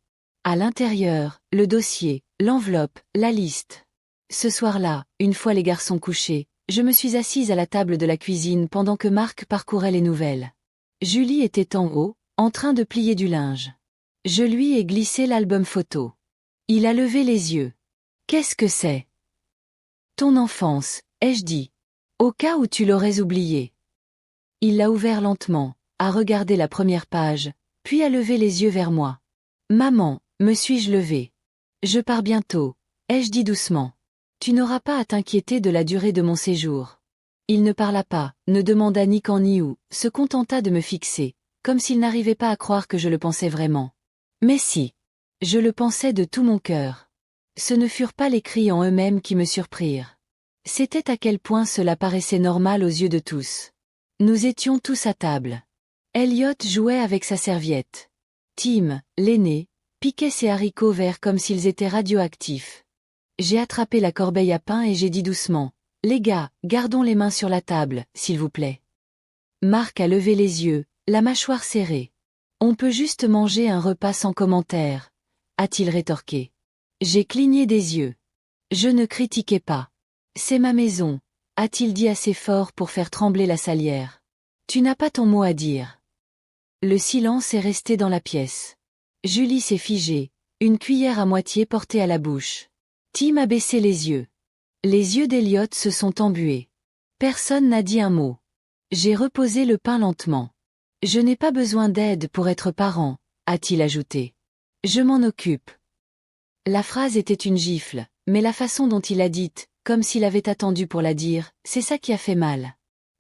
À l'intérieur, le dossier, l'enveloppe, la liste. Ce soir-là, une fois les garçons couchés, je me suis assise à la table de la cuisine pendant que Marc parcourait les nouvelles. Julie était en haut, en train de plier du linge. Je lui ai glissé l'album photo. Il a levé les yeux. Qu'est-ce que c'est? Ton enfance, ai-je dit. Au cas où tu l'aurais oublié. Il l'a ouvert lentement, a regardé la première page, puis a levé les yeux vers moi. Maman, me suis-je levée? Je pars bientôt, ai-je dit doucement. Tu n'auras pas à t'inquiéter de la durée de mon séjour. Il ne parla pas, ne demanda ni quand ni où, se contenta de me fixer, comme s'il n'arrivait pas à croire que je le pensais vraiment. Mais si. Je le pensais de tout mon cœur. Ce ne furent pas les cris en eux-mêmes qui me surprirent. C'était à quel point cela paraissait normal aux yeux de tous. Nous étions tous à table. Elliot jouait avec sa serviette. Tim, l'aîné, piquait ses haricots verts comme s'ils étaient radioactifs. J'ai attrapé la corbeille à pain et j'ai dit doucement, « Les gars, gardons les mains sur la table, s'il vous plaît. » Marc a levé les yeux, la mâchoire serrée. « On peut juste manger un repas sans commentaire, » a-t-il rétorqué. J'ai cligné des yeux. Je ne critiquais pas. « C'est ma maison, » a-t-il dit assez fort pour faire trembler la salière. « Tu n'as pas ton mot à dire. » Le silence est resté dans la pièce. Julie s'est figée, une cuillère à moitié portée à la bouche. Tim a baissé les yeux. Les yeux d'Elliot se sont embués. Personne n'a dit un mot. J'ai reposé le pain lentement. Je n'ai pas besoin d'aide pour être parent, a-t-il ajouté. Je m'en occupe. La phrase était une gifle, mais la façon dont il l'a dite, comme s'il avait attendu pour la dire, c'est ça qui a fait mal.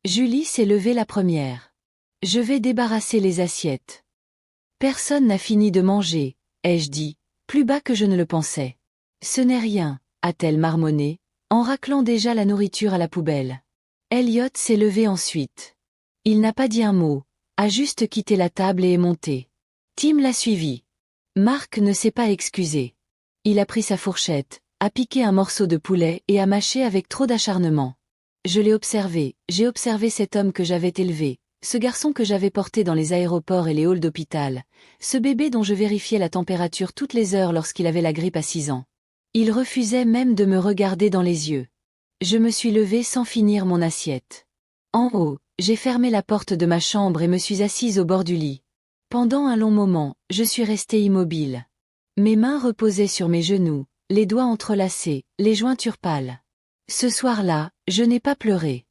Julie s'est levée la première. Je vais débarrasser les assiettes. Personne n'a fini de manger, ai-je dit, plus bas que je ne le pensais. Ce n'est rien, a-t-elle marmonné, en raclant déjà la nourriture à la poubelle. Elliot s'est levé ensuite. Il n'a pas dit un mot, a juste quitté la table et est monté. Tim l'a suivi. Marc ne s'est pas excusé. Il a pris sa fourchette, a piqué un morceau de poulet et a mâché avec trop d'acharnement. Je l'ai observé, j'ai observé cet homme que j'avais élevé, ce garçon que j'avais porté dans les aéroports et les halls d'hôpital, ce bébé dont je vérifiais la température toutes les heures lorsqu'il avait la grippe à 6 ans. Il refusait même de me regarder dans les yeux. Je me suis levée sans finir mon assiette. En haut, j'ai fermé la porte de ma chambre et me suis assise au bord du lit. Pendant un long moment, je suis restée immobile. Mes mains reposaient sur mes genoux, les doigts entrelacés, les jointures pâles. Ce soir-là, je n'ai pas pleuré.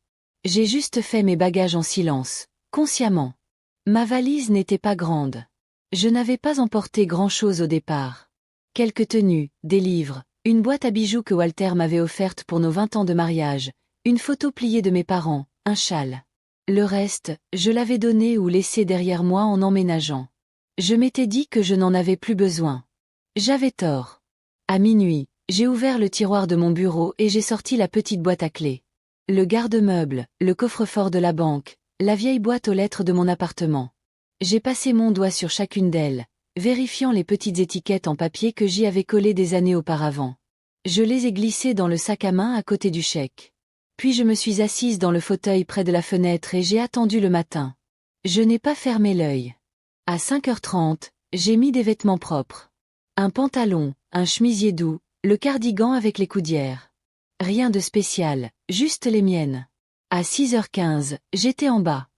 J'ai juste fait mes bagages en silence, consciemment. Ma valise n'était pas grande. Je n'avais pas emporté grand-chose au départ. Quelques tenues, des livres, une boîte à bijoux que Walter m'avait offerte pour nos 20 ans de mariage, une photo pliée de mes parents, un châle. Le reste, je l'avais donné ou laissé derrière moi en emménageant. Je m'étais dit que je n'en avais plus besoin. J'avais tort. À minuit, j'ai ouvert le tiroir de mon bureau et j'ai sorti la petite boîte à clés. Le garde-meuble, le coffre-fort de la banque, la vieille boîte aux lettres de mon appartement. J'ai passé mon doigt sur chacune d'elles, vérifiant les petites étiquettes en papier que j'y avais collées des années auparavant. Je les ai glissées dans le sac à main à côté du chèque. Puis je me suis assise dans le fauteuil près de la fenêtre et j'ai attendu le matin. Je n'ai pas fermé l'œil. À 5h30, j'ai mis des vêtements propres. Un pantalon, un chemisier doux, le cardigan avec les coudières. Rien de spécial, juste les miennes. À 6h15, j'étais en bas.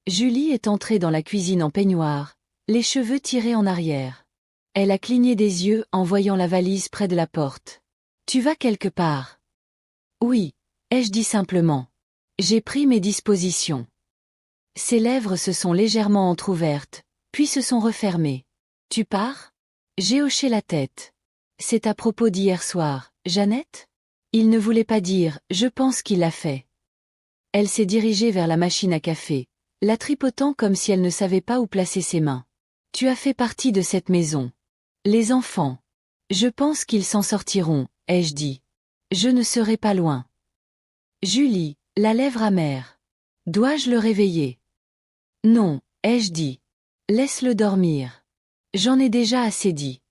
Julie est entrée dans la cuisine en peignoir, les cheveux tirés en arrière. Elle a cligné des yeux en voyant la valise près de la porte. « Tu vas quelque part ?»« Oui, » ai-je dit simplement. J'ai pris mes dispositions. Ses lèvres se sont légèrement entr'ouvertes, puis se sont refermées. « Tu pars ?» J'ai hoché la tête. « C'est à propos d'hier soir, Jeannette ?» Il ne voulait pas dire « je pense qu'il l'a fait ». Elle s'est dirigée vers la machine à café, la tripotant comme si elle ne savait pas où placer ses mains. « Tu as fait partie de cette maison. Les enfants. Je pense qu'ils s'en sortiront, ai-je dit. Je ne serai pas loin. » Julie, la lèvre amère. « Dois-je le réveiller ? » Non, ai-je dit. Laisse-le dormir. J'en ai déjà assez dit.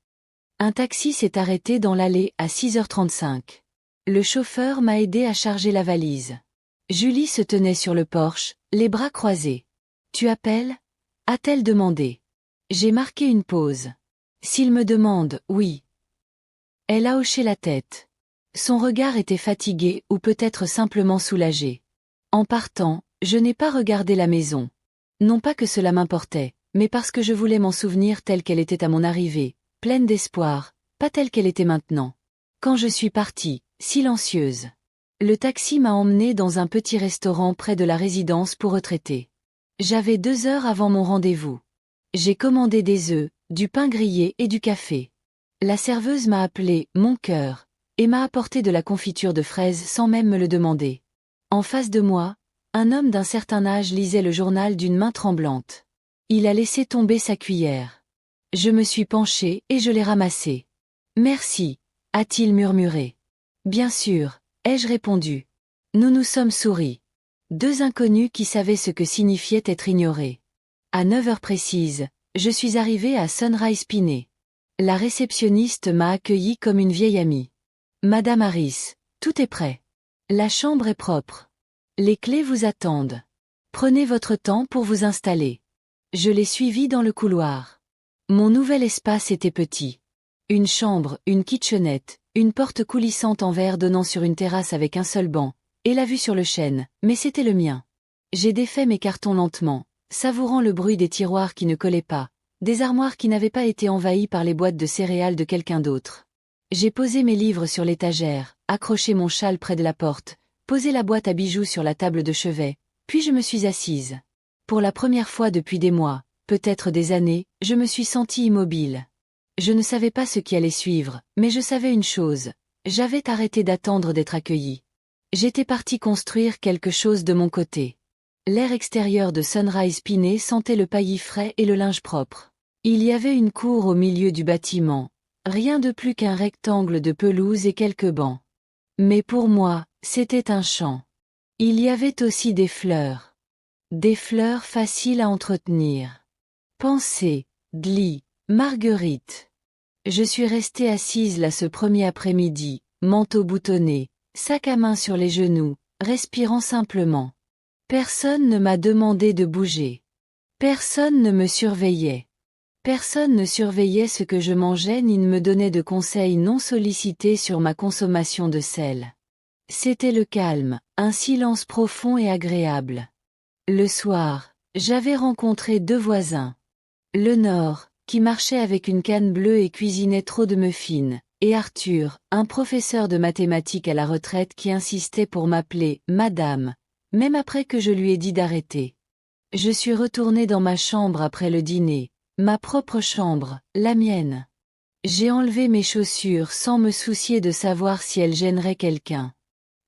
Un taxi s'est arrêté dans l'allée à 6h35. Le chauffeur m'a aidé à charger la valise. Julie se tenait sur le porche, les bras croisés. « Tu appelles ?» a-t-elle demandé. J'ai marqué une pause. S'il me demande, oui. Elle a hoché la tête. Son regard était fatigué ou peut-être simplement soulagé. En partant, je n'ai pas regardé la maison. Non pas que cela m'importait, mais parce que je voulais m'en souvenir telle qu'elle était à mon arrivée, pleine d'espoir, pas telle qu'elle était maintenant. Quand je suis partie, silencieuse. Le taxi m'a emmenée dans un petit restaurant près de la résidence pour retraités. J'avais 2 heures avant mon rendez-vous. J'ai commandé des œufs, du pain grillé et du café. La serveuse m'a appelé « mon cœur » et m'a apporté de la confiture de fraises sans même me le demander. En face de moi, un homme d'un certain âge lisait le journal d'une main tremblante. Il a laissé tomber sa cuillère. Je me suis penchée et je l'ai ramassée. « Merci », a-t-il murmuré. « Bien sûr », ai-je répondu. Nous nous sommes souris. 2 inconnus qui savaient ce que signifiait être ignorés. À 9h précises, je suis arrivée à Sunrise Pinet. La réceptionniste m'a accueillie comme une vieille amie. Madame Harris, tout est prêt. La chambre est propre. Les clés vous attendent. Prenez votre temps pour vous installer. Je l'ai suivi dans le couloir. Mon nouvel espace était petit. Une chambre, une kitchenette, une porte coulissante en verre donnant sur une terrasse avec un seul banc, et la vue sur le chêne, mais c'était le mien. J'ai défait mes cartons lentement, savourant le bruit des tiroirs qui ne collaient pas, des armoires qui n'avaient pas été envahies par les boîtes de céréales de quelqu'un d'autre. J'ai posé mes livres sur l'étagère, accroché mon châle près de la porte, posé la boîte à bijoux sur la table de chevet, puis je me suis assise. Pour la première fois depuis des mois, peut-être des années, je me suis sentie immobile. Je ne savais pas ce qui allait suivre, mais je savais une chose. J'avais arrêté d'attendre d'être accueillie. J'étais partie construire quelque chose de mon côté. L'air extérieur de Sunrise Pinet sentait le paillis frais et le linge propre. Il y avait une cour au milieu du bâtiment. Rien de plus qu'un rectangle de pelouse et quelques bancs. Mais pour moi, c'était un champ. Il y avait aussi des fleurs. Des fleurs faciles à entretenir. Pensez, Dli, Marguerite. Je suis restée assise là ce premier après-midi, manteau boutonné, sac à main sur les genoux, respirant simplement. Personne ne m'a demandé de bouger. Personne ne me surveillait. Personne ne surveillait ce que je mangeais ni ne me donnait de conseils non sollicités sur ma consommation de sel. C'était le calme, un silence profond et agréable. Le soir, j'avais rencontré 2 voisins. Le Nord, qui marchait avec une canne bleue et cuisinait trop de muffins, et Arthur, un professeur de mathématiques à la retraite qui insistait pour m'appeler « Madame », même après que je lui ai dit d'arrêter. Je suis retournée dans ma chambre après le dîner, ma propre chambre, la mienne. J'ai enlevé mes chaussures sans me soucier de savoir si elles gêneraient quelqu'un.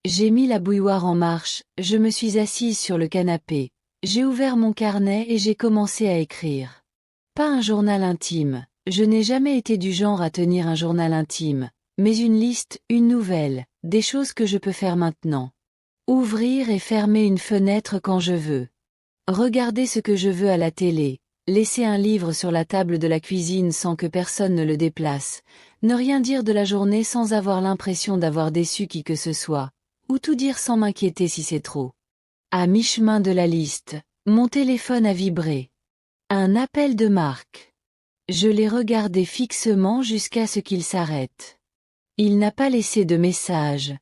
J'ai mis la bouilloire en marche, je me suis assise sur le canapé, j'ai ouvert mon carnet et j'ai commencé à écrire. Pas un journal intime, je n'ai jamais été du genre à tenir un journal intime, mais une liste, une nouvelle, des choses que je peux faire maintenant. Ouvrir et fermer une fenêtre quand je veux. Regarder ce que je veux à la télé, laisser un livre sur la table de la cuisine sans que personne ne le déplace, ne rien dire de la journée sans avoir l'impression d'avoir déçu qui que ce soit, ou tout dire sans m'inquiéter si c'est trop. À mi-chemin de la liste, mon téléphone a vibré. Un appel de Marc. Je l'ai regardé fixement jusqu'à ce qu'il s'arrête. Il n'a pas laissé de message,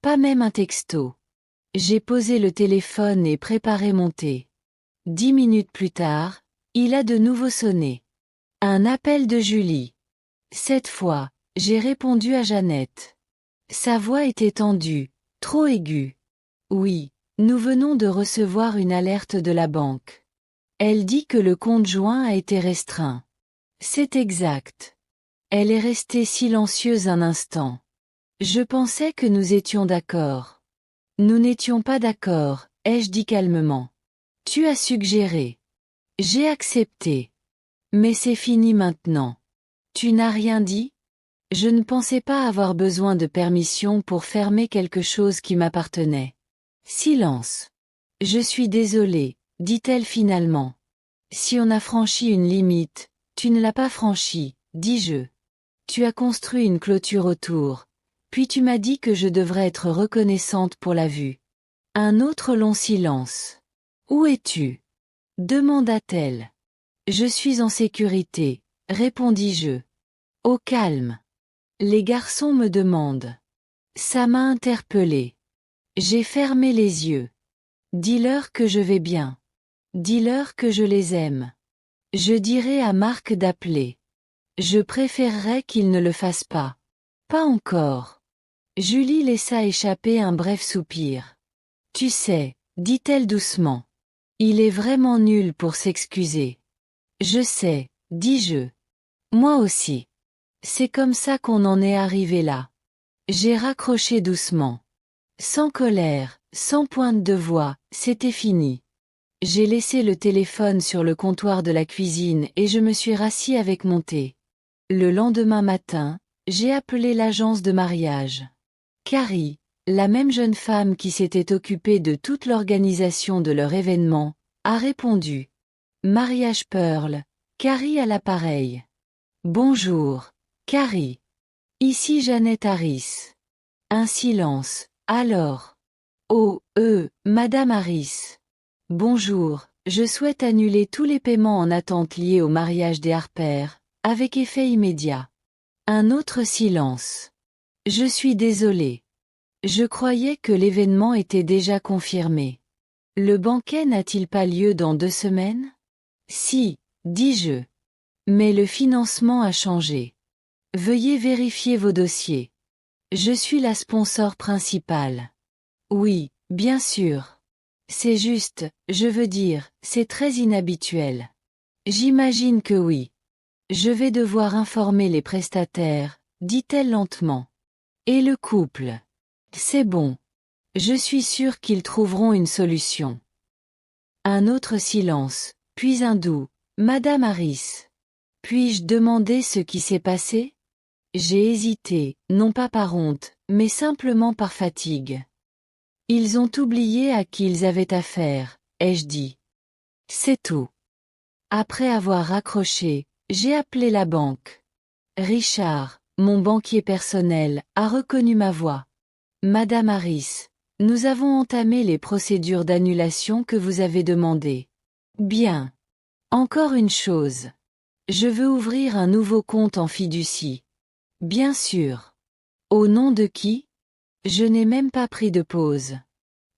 pas même un texto. J'ai posé le téléphone et préparé mon thé. 10 minutes plus tard, il a de nouveau sonné. Un appel de Julie. Cette fois, j'ai répondu à Jeannette. Sa voix était tendue, trop aiguë. Oui, nous venons de recevoir une alerte de la banque. Elle dit que le compte joint a été restreint. C'est exact. Elle est restée silencieuse un instant. Je pensais que nous étions d'accord. Nous n'étions pas d'accord, ai-je dit calmement. Tu as suggéré. J'ai accepté. Mais c'est fini maintenant. Tu n'as rien dit? Je ne pensais pas avoir besoin de permission pour fermer quelque chose qui m'appartenait. Silence. Je suis désolée, dit-elle finalement. Si on a franchi une limite, tu ne l'as pas franchie, dis-je. Tu as construit une clôture autour, puis tu m'as dit que je devrais être reconnaissante pour la vue. Un autre long silence. Où es-tu? Demanda-t-elle. Je suis en sécurité, répondis-je. Au calme. Les garçons me demandent. Ça m'a interpellée. J'ai fermé les yeux. Dis-leur que je vais bien. Dis-leur que je les aime. Je dirai à Marc d'appeler. Je préférerais qu'il ne le fasse pas. Pas encore. Julie laissa échapper un bref soupir. Tu sais, dit-elle doucement. Il est vraiment nul pour s'excuser. Je sais, dis-je. Moi aussi. C'est comme ça qu'on en est arrivé là. J'ai raccroché doucement. Sans colère, sans pointe de voix, c'était fini. J'ai laissé le téléphone sur le comptoir de la cuisine et je me suis rassis avec mon thé. Le lendemain matin, j'ai appelé l'agence de mariage. Carrie, la même jeune femme qui s'était occupée de toute l'organisation de leur événement, a répondu. Mariage Pearl, Carrie à l'appareil. Bonjour, Carrie. Ici Jeannette Harris. Un silence. Alors. Oh, Madame Harris. Bonjour, je souhaite annuler tous les paiements en attente liés au mariage des Harper, avec effet immédiat. Un autre silence. Je suis désolé. Je croyais que l'événement était déjà confirmé. Le banquet n'a-t-il pas lieu dans 2 semaines? Si, dis-je. Mais le financement a changé. Veuillez vérifier vos dossiers. Je suis la sponsor principale. Oui, bien sûr. C'est juste, je veux dire, c'est très inhabituel. J'imagine que oui. Je vais devoir informer les prestataires, dit-elle lentement. Et le couple. C'est bon. Je suis sûre qu'ils trouveront une solution. Un autre silence, puis un doux. Madame Harris. Puis-je demander ce qui s'est passé? J'ai hésité, non pas par honte, mais simplement par fatigue. Ils ont oublié à qui ils avaient affaire, ai-je dit. C'est tout. Après avoir raccroché, j'ai appelé la banque. Richard, mon banquier personnel, a reconnu ma voix. Madame Harris, nous avons entamé les procédures d'annulation que vous avez demandées. Bien. Encore une chose. Je veux ouvrir un nouveau compte en fiducie. Bien sûr. Au nom de qui? Je n'ai même pas pris de pause.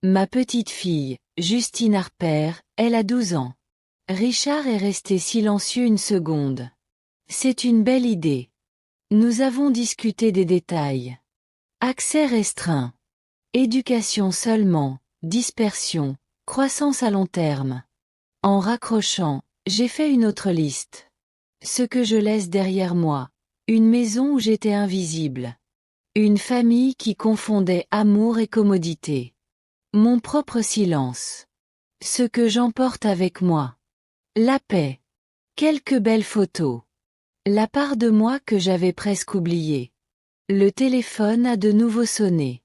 Ma petite fille, Justine Harper, elle a 12 ans. Richard est resté silencieux une seconde. C'est une belle idée. Nous avons discuté des détails. Accès restreint. Éducation seulement, dispersion, croissance à long terme. En raccrochant, j'ai fait une autre liste. Ce que je laisse derrière moi. Une maison où j'étais invisible. Une famille qui confondait amour et commodité. Mon propre silence. Ce que j'emporte avec moi. La paix. Quelques belles photos. La part de moi que j'avais presque oubliée. Le téléphone a de nouveau sonné.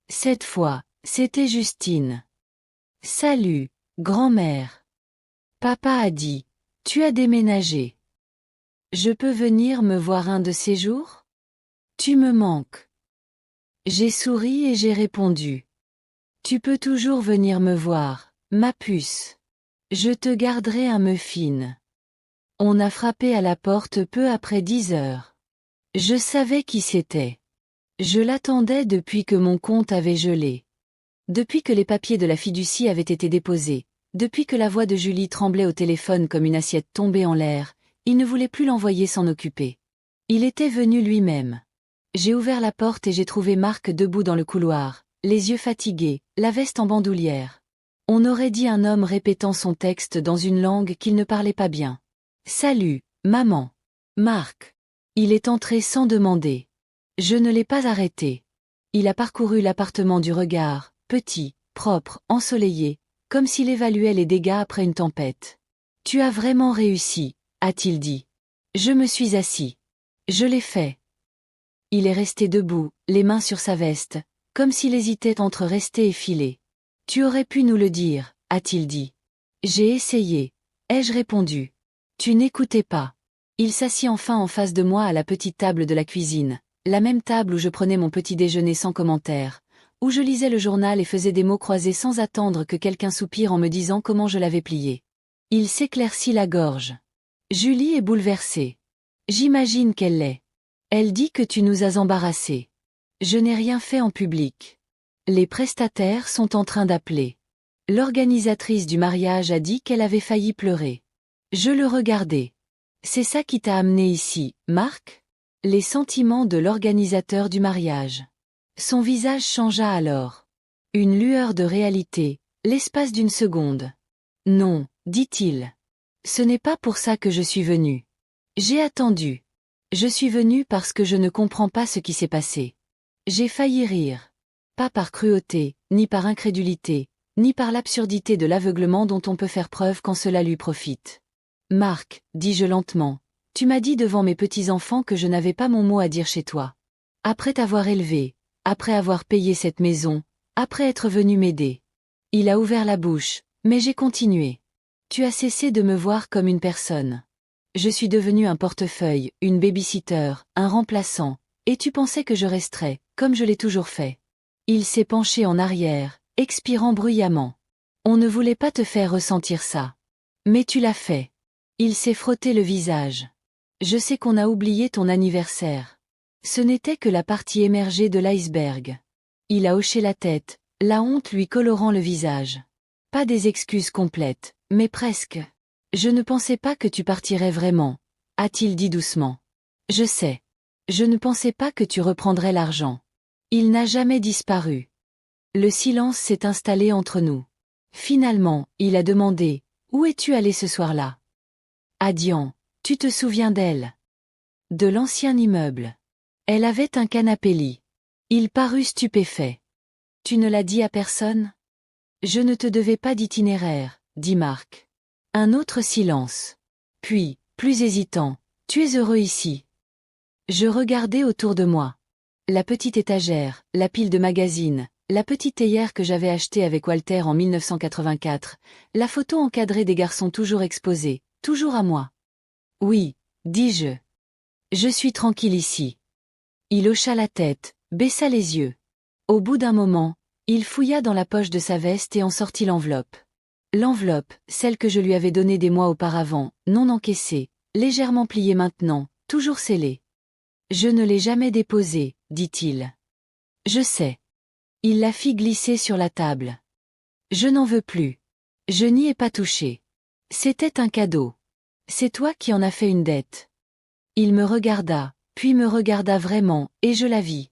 Cette fois, c'était Justine. Salut, grand-mère. Papa a dit, tu as déménagé. Je peux venir me voir un de ces jours? Tu me manques. J'ai souri et j'ai répondu. Tu peux toujours venir me voir, ma puce. Je te garderai un muffin. On a frappé à la porte peu après 10 heures. Je savais qui c'était. Je l'attendais depuis que mon compte avait gelé. Depuis que les papiers de la fiducie avaient été déposés, depuis que la voix de Julie tremblait au téléphone comme une assiette tombée en l'air, il ne voulait plus l'envoyer s'en occuper. Il était venu lui-même. J'ai ouvert la porte et j'ai trouvé Marc debout dans le couloir, les yeux fatigués, la veste en bandoulière. On aurait dit un homme répétant son texte dans une langue qu'il ne parlait pas bien. Salut, maman. Marc. Il est entré sans demander. Je ne l'ai pas arrêté. Il a parcouru l'appartement du regard, petit, propre, ensoleillé, comme s'il évaluait les dégâts après une tempête. Tu as vraiment réussi, a-t-il dit. Je me suis assis. Je l'ai fait. Il est resté debout, les mains sur sa veste, comme s'il hésitait entre rester et filer. Tu aurais pu nous le dire, a-t-il dit. J'ai essayé, ai-je répondu. Tu n'écoutais pas. Il s'assit enfin en face de moi à la petite table de la cuisine, la même table où je prenais mon petit déjeuner sans commentaire, où je lisais le journal et faisais des mots croisés sans attendre que quelqu'un soupire en me disant comment je l'avais plié. Il s'éclaircit la gorge. Julie est bouleversée. J'imagine qu'elle l'est. Elle dit que tu nous as embarrassés. Je n'ai rien fait en public. Les prestataires sont en train d'appeler. L'organisatrice du mariage a dit qu'elle avait failli pleurer. Je le regardais. C'est ça qui t'a amené ici, Marc? Les sentiments de l'organisateur du mariage. Son visage changea alors. Une lueur de réalité, l'espace d'une seconde. Non, dit-il. Ce n'est pas pour ça que je suis venu. J'ai attendu. Je suis venu parce que je ne comprends pas ce qui s'est passé. J'ai failli rire. Pas par cruauté, ni par incrédulité, ni par l'absurdité de l'aveuglement dont on peut faire preuve quand cela lui profite. Marc, dis-je lentement, tu m'as dit devant mes petits-enfants que je n'avais pas mon mot à dire chez toi. Après t'avoir élevé, après avoir payé cette maison, après être venu m'aider. Il a ouvert la bouche, mais j'ai continué. Tu as cessé de me voir comme une personne. Je suis devenu un portefeuille, une baby-sitter, un remplaçant, et tu pensais que je resterais, comme je l'ai toujours fait. Il s'est penché en arrière, expirant bruyamment. On ne voulait pas te faire ressentir ça. Mais tu l'as fait. Il s'est frotté le visage. Je sais qu'on a oublié ton anniversaire. Ce n'était que la partie émergée de l'iceberg. Il a hoché la tête, la honte lui colorant le visage. Pas des excuses complètes, mais presque. Je ne pensais pas que tu partirais vraiment, a-t-il dit doucement. Je sais. Je ne pensais pas que tu reprendrais l'argent. Il n'a jamais disparu. Le silence s'est installé entre nous. Finalement, il a demandé, où es-tu allé ce soir-là? À Dian, tu te souviens d'elle? De l'ancien immeuble. Elle avait un canapé-lit. Il parut stupéfait. Tu ne l'as dit à personne? Je ne te devais pas d'itinéraire, dit Marc. Un autre silence. Puis, plus hésitant, tu es heureux ici? Je regardais autour de moi. La petite étagère, la pile de magazines, la petite théière que j'avais achetée avec Walter en 1984, la photo encadrée des garçons toujours exposés, toujours à moi. Oui, dis-je. Je suis tranquille ici. Il hocha la tête, baissa les yeux. Au bout d'un moment, il fouilla dans la poche de sa veste et en sortit l'enveloppe. L'enveloppe, celle que je lui avais donnée des mois auparavant, non encaissée, légèrement pliée maintenant, toujours scellée. Je ne l'ai jamais déposée, dit-il. Je sais. Il la fit glisser sur la table. Je n'en veux plus. Je n'y ai pas touché. C'était un cadeau. C'est toi qui en as fait une dette. Il me regarda, puis me regarda vraiment, et je la vis.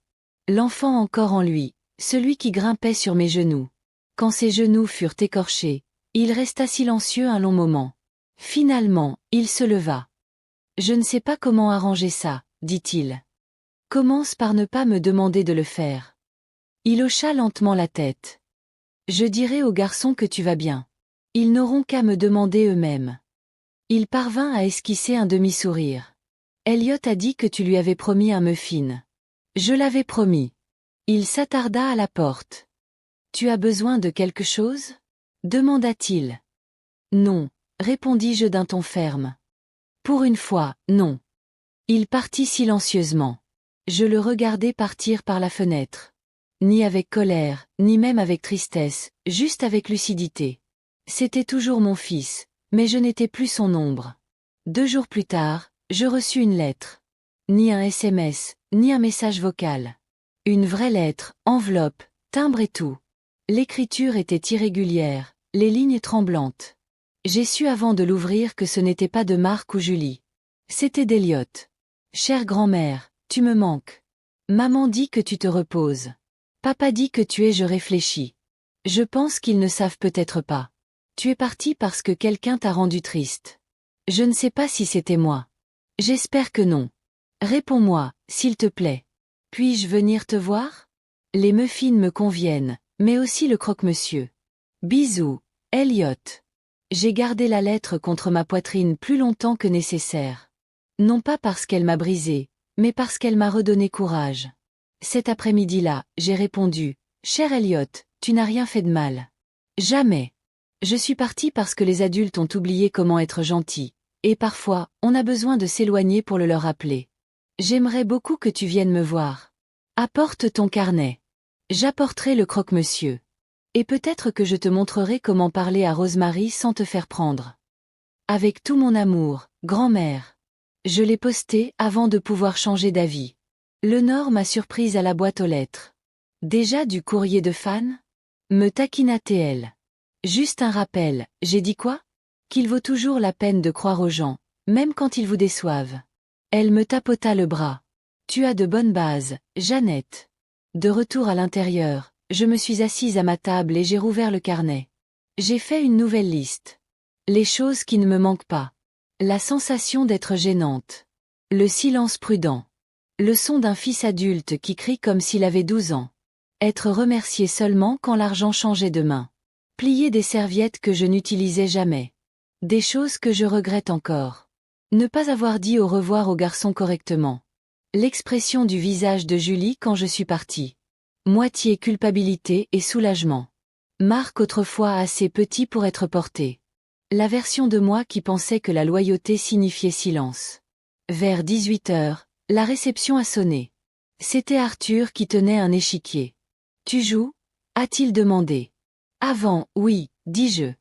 L'enfant encore en lui, celui qui grimpait sur mes genoux. Quand ses genoux furent écorchés, il resta silencieux un long moment. Finalement, il se leva. Je ne sais pas comment arranger ça, dit-il. Commence par ne pas me demander de le faire. Il hocha lentement la tête. Je dirai aux garçons que tu vas bien. Ils n'auront qu'à me demander eux-mêmes. Il parvint à esquisser un demi-sourire. Elliot a dit que tu lui avais promis un muffin. Je l'avais promis. Il s'attarda à la porte. Tu as besoin de quelque chose? Demanda-t-il. Non, répondis-je d'un ton ferme. Pour une fois, non. Il partit silencieusement. Je le regardai partir par la fenêtre. Ni avec colère, ni même avec tristesse, juste avec lucidité. C'était toujours mon fils, mais je n'étais plus son ombre. 2 jours plus tard, je reçus une lettre. Ni un SMS, ni un message vocal. Une vraie lettre, enveloppe, timbre et tout. L'écriture était irrégulière, les lignes tremblantes. J'ai su avant de l'ouvrir que ce n'était pas de Marc ou Julie. C'était d'Elliot. Chère grand-mère, tu me manques. Maman dit que tu te reposes. Papa dit que tu es je réfléchis. Je pense qu'ils ne savent peut-être pas. Tu es parti parce que quelqu'un t'a rendu triste. Je ne sais pas si c'était moi. J'espère que non. Réponds-moi, s'il te plaît. Puis-je venir te voir? Les muffins me conviennent, mais aussi le croque-monsieur. Bisous, Elliot. J'ai gardé la lettre contre ma poitrine plus longtemps que nécessaire. Non pas parce qu'elle m'a brisé, mais parce qu'elle m'a redonné courage. Cet après-midi-là, j'ai répondu, « Cher Elliot, tu n'as rien fait de mal. » Jamais. Je suis partie parce que les adultes ont oublié comment être gentils, et parfois, on a besoin de s'éloigner pour le leur rappeler. J'aimerais beaucoup que tu viennes me voir. Apporte ton carnet. J'apporterai le croque-monsieur. Et peut-être que je te montrerai comment parler à Rosemary sans te faire prendre. Avec tout mon amour, grand-mère. Je l'ai posté avant de pouvoir changer d'avis. Lenore m'a surprise à la boîte aux lettres. Déjà du courrier de fan? Me taquina TL. Juste un rappel, j'ai dit quoi? Qu'il vaut toujours la peine de croire aux gens, même quand ils vous déçoivent. Elle me tapota le bras. Tu as de bonnes bases, Jeannette. De retour à l'intérieur, je me suis assise à ma table et j'ai rouvert le carnet. J'ai fait une nouvelle liste. Les choses qui ne me manquent pas. La sensation d'être gênante. Le silence prudent. Le son d'un fils adulte qui crie comme s'il avait 12 ans. Être remercié seulement quand l'argent changeait de main. Plier des serviettes que je n'utilisais jamais. Des choses que je regrette encore. Ne pas avoir dit au revoir au garçon correctement. L'expression du visage de Julie quand je suis partie. Moitié culpabilité et soulagement. Marc autrefois assez petit pour être porté. La version de moi qui pensait que la loyauté signifiait silence. Vers 18 heures, la réception a sonné. C'était Arthur qui tenait un échiquier. Tu joues? A-t-il demandé. Avant, oui, dis-je.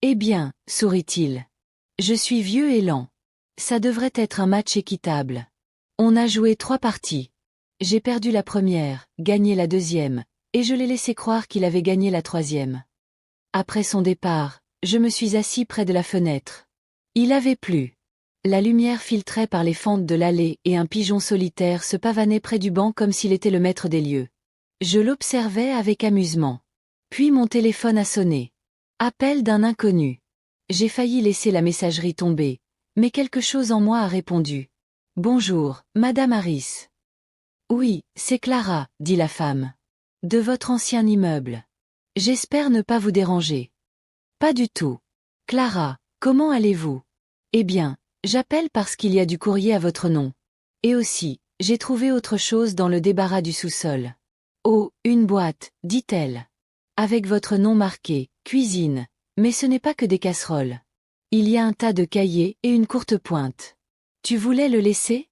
Eh bien, sourit-il. Je suis vieux et lent. Ça devrait être un match équitable. On a joué 3 parties. J'ai perdu la première, gagné la deuxième, et je l'ai laissé croire qu'il avait gagné la troisième. Après son départ, je me suis assis près de la fenêtre. Il avait plu. La lumière filtrait par les fentes de l'allée et un pigeon solitaire se pavanait près du banc comme s'il était le maître des lieux. Je l'observais avec amusement. Puis mon téléphone a sonné. Appel d'un inconnu. J'ai failli laisser la messagerie tomber, mais quelque chose en moi a répondu. Bonjour, Madame Harris. Oui, c'est Clara, dit la femme. De votre ancien immeuble. J'espère ne pas vous déranger. Pas du tout. Clara, comment allez-vous? Eh bien, j'appelle parce qu'il y a du courrier à votre nom. Et aussi, j'ai trouvé autre chose dans le débarras du sous-sol. Oh, une boîte, dit-elle. Avec votre nom marqué, cuisine, mais ce n'est pas que des casseroles. Il y a un tas de cahiers et une courte pointe. Tu voulais le laisser?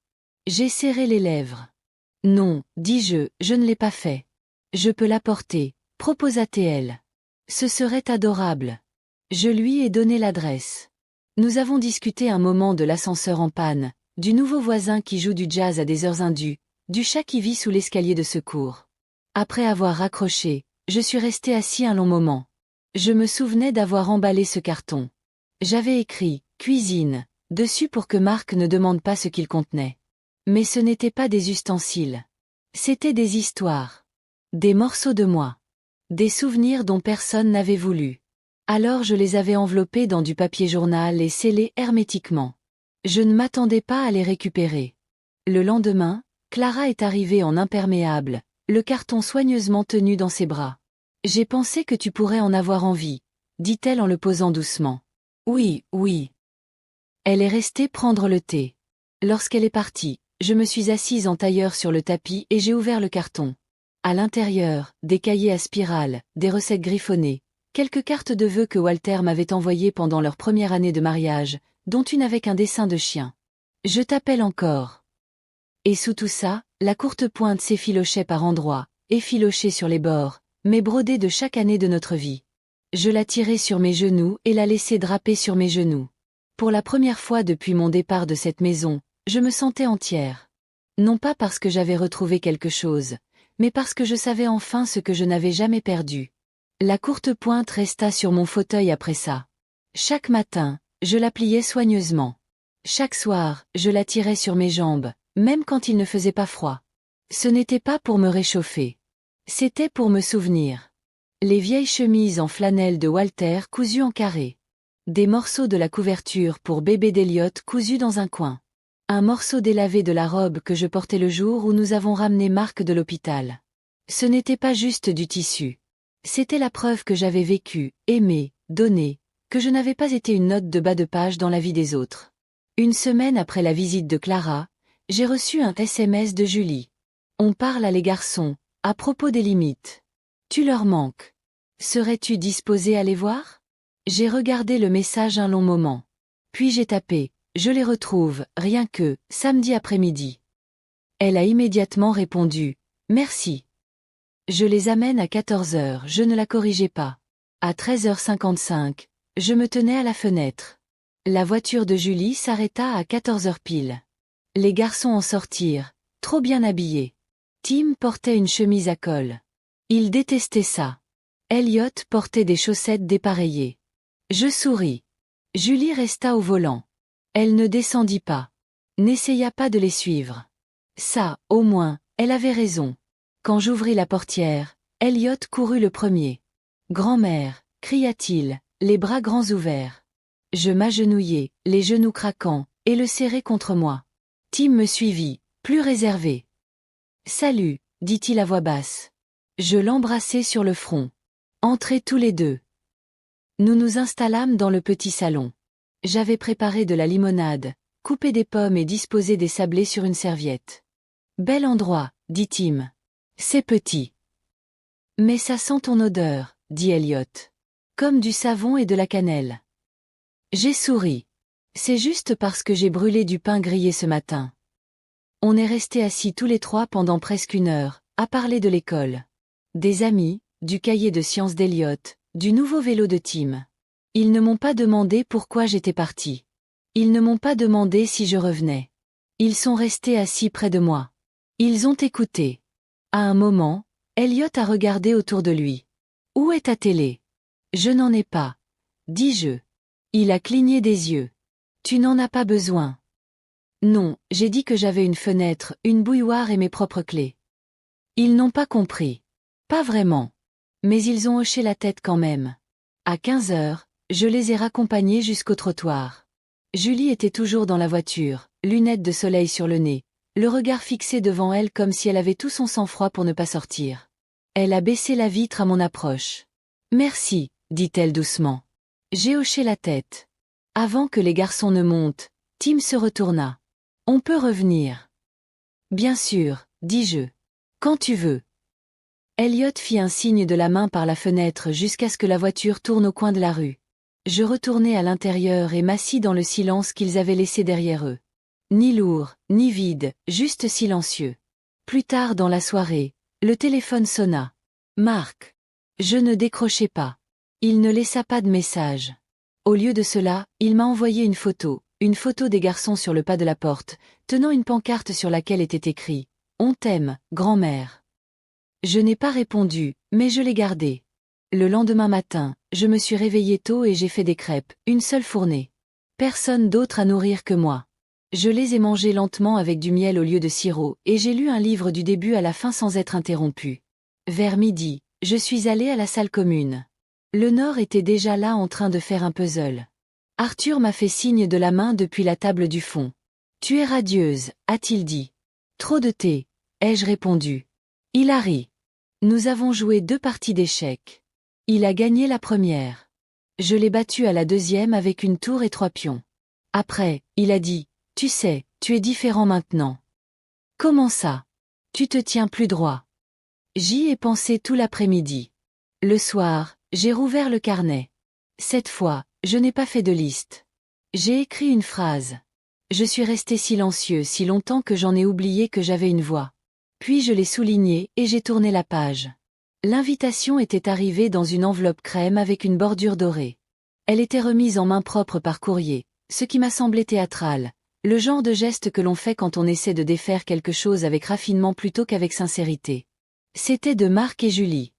J'ai serré les lèvres. Non, dis-je, je ne l'ai pas fait. Je peux l'apporter, proposa-t-elle. Ce serait adorable. Je lui ai donné l'adresse. Nous avons discuté un moment de l'ascenseur en panne, du nouveau voisin qui joue du jazz à des heures indues, du chat qui vit sous l'escalier de secours. Après avoir raccroché, je suis resté assis un long moment. Je me souvenais d'avoir emballé ce carton. J'avais écrit « Cuisine » dessus pour que Marc ne demande pas ce qu'il contenait. Mais ce n'étaient pas des ustensiles. C'étaient des histoires. Des morceaux de moi. Des souvenirs dont personne n'avait voulu. Alors je les avais enveloppés dans du papier journal et scellés hermétiquement. Je ne m'attendais pas à les récupérer. Le lendemain, Clara est arrivée en imperméable, le carton soigneusement tenu dans ses bras. J'ai pensé que tu pourrais en avoir envie, dit-elle en le posant doucement. Oui, oui. Elle est restée prendre le thé. Lorsqu'elle est partie, je me suis assise en tailleur sur le tapis et j'ai ouvert le carton. À l'intérieur, des cahiers à spirale, des recettes griffonnées, quelques cartes de vœux que Walter m'avait envoyées pendant leur première année de mariage, dont une avec un dessin de chien. Je t'appelle encore. Et sous tout ça, la courte pointe s'effilochait par endroits, effilochée sur les bords, mais brodée de chaque année de notre vie. Je la tirai sur mes genoux et la laissai draper sur mes genoux. Pour la première fois depuis mon départ de cette maison, je me sentais entière. Non pas parce que j'avais retrouvé quelque chose, mais parce que je savais enfin ce que je n'avais jamais perdu. La courte pointe resta sur mon fauteuil après ça. Chaque matin, je la pliais soigneusement. Chaque soir, je la tirais sur mes jambes, même quand il ne faisait pas froid. Ce n'était pas pour me réchauffer. C'était pour me souvenir. Les vieilles chemises en flanelle de Walter cousues en carré. Des morceaux de la couverture pour bébé d'Eliott cousus dans un coin. Un morceau délavé de la robe que je portais le jour où nous avons ramené Marc de l'hôpital. Ce n'était pas juste du tissu. C'était la preuve que j'avais vécu, aimé, donné, que je n'avais pas été une note de bas de page dans la vie des autres. Une semaine après la visite de Clara, j'ai reçu un SMS de Julie. On parle à les garçons, à propos des limites. Tu leur manques. Serais-tu disposé à les voir? J'ai regardé le message un long moment. Puis j'ai tapé, je les retrouve, rien que, samedi après-midi. Elle a immédiatement répondu, merci. Je les amène à 14 heures, je ne la corrigeais pas. À 13h55, je me tenais à la fenêtre. La voiture de Julie s'arrêta à 14 heures pile. Les garçons en sortirent, trop bien habillés. Tim portait une chemise à col. Il détestait ça. Elliot portait des chaussettes dépareillées. Je souris. Julie resta au volant. Elle ne descendit pas. N'essaya pas de les suivre. Ça, au moins, elle avait raison. Quand j'ouvris la portière, Elliot courut le premier. « Grand-mère » cria-t-il, les bras grands ouverts. Je m'agenouillai, les genoux craquants, et le serrai contre moi. Tim me suivit, plus réservé. « Salut » dit-il à voix basse. Je l'embrassai sur le front. Entrez tous les deux. Nous nous installâmes dans le petit salon. J'avais préparé de la limonade, coupé des pommes et disposé des sablés sur une serviette. « Bel endroit » dit Tim. « C'est petit. »« Mais ça sent ton odeur » dit Elliot. « Comme du savon et de la cannelle. » J'ai souri. « C'est juste parce que j'ai brûlé du pain grillé ce matin. » On est restés assis tous les trois pendant presque 1 heure, à parler de l'école. Des amis, du cahier de sciences d'Elliot, du nouveau vélo de Tim. Ils ne m'ont pas demandé pourquoi j'étais partie. Ils ne m'ont pas demandé si je revenais. Ils sont restés assis près de moi. Ils ont écouté. À un moment, Elliot a regardé autour de lui. Où est ta télé? Je n'en ai pas. Dis-je. Il a cligné des yeux. Tu n'en as pas besoin. Non, j'ai dit que j'avais une fenêtre, une bouilloire et mes propres clés. Ils n'ont pas compris. Pas vraiment. Mais ils ont hoché la tête quand même. À 15 heures, je les ai raccompagnés jusqu'au trottoir. Julie était toujours dans la voiture, lunettes de soleil sur le nez, le regard fixé devant elle comme si elle avait tout son sang-froid pour ne pas sortir. Elle a baissé la vitre à mon approche. Merci, dit-elle doucement. J'ai hoché la tête. Avant que les garçons ne montent, Tim se retourna. On peut revenir. Bien sûr, dis-je. Quand tu veux. Elliot fit un signe de la main par la fenêtre jusqu'à ce que la voiture tourne au coin de la rue. Je retournai à l'intérieur et m'assis dans le silence qu'ils avaient laissé derrière eux. Ni lourd, ni vide, juste silencieux. Plus tard dans la soirée, le téléphone sonna. Marc. Je ne décrochai pas. Il ne laissa pas de message. Au lieu de cela, il m'a envoyé une photo des garçons sur le pas de la porte, tenant une pancarte sur laquelle était écrit « On t'aime, grand-mère ». Je n'ai pas répondu, mais je l'ai gardé. Le lendemain matin, je me suis réveillée tôt et j'ai fait des crêpes, une seule fournée. Personne d'autre à nourrir que moi. Je les ai mangées lentement avec du miel au lieu de sirop, et j'ai lu un livre du début à la fin sans être interrompu. Vers midi, je suis allée à la salle commune. Le Nord était déjà là en train de faire un puzzle. Arthur m'a fait signe de la main depuis la table du fond. « Tu es radieuse, a-t-il dit. »« Trop de thé, » ai-je répondu. Il a ri. Nous avons joué 2 parties d'échecs. Il a gagné la première. Je l'ai battu à la deuxième avec une tour et 3 pions. Après, il a dit, « Tu sais, tu es différent maintenant. » Comment ça? Tu te tiens plus droit. J'y ai pensé tout l'après-midi. Le soir, j'ai rouvert le carnet. Cette fois, je n'ai pas fait de liste. J'ai écrit une phrase. Je suis resté silencieux si longtemps que j'en ai oublié que j'avais une voix. Puis je l'ai souligné et j'ai tourné la page. L'invitation était arrivée dans une enveloppe crème avec une bordure dorée. Elle était remise en main propre par courrier, ce qui m'a semblé théâtral, le genre de geste que l'on fait quand on essaie de défaire quelque chose avec raffinement plutôt qu'avec sincérité. C'était de Marc et Julie.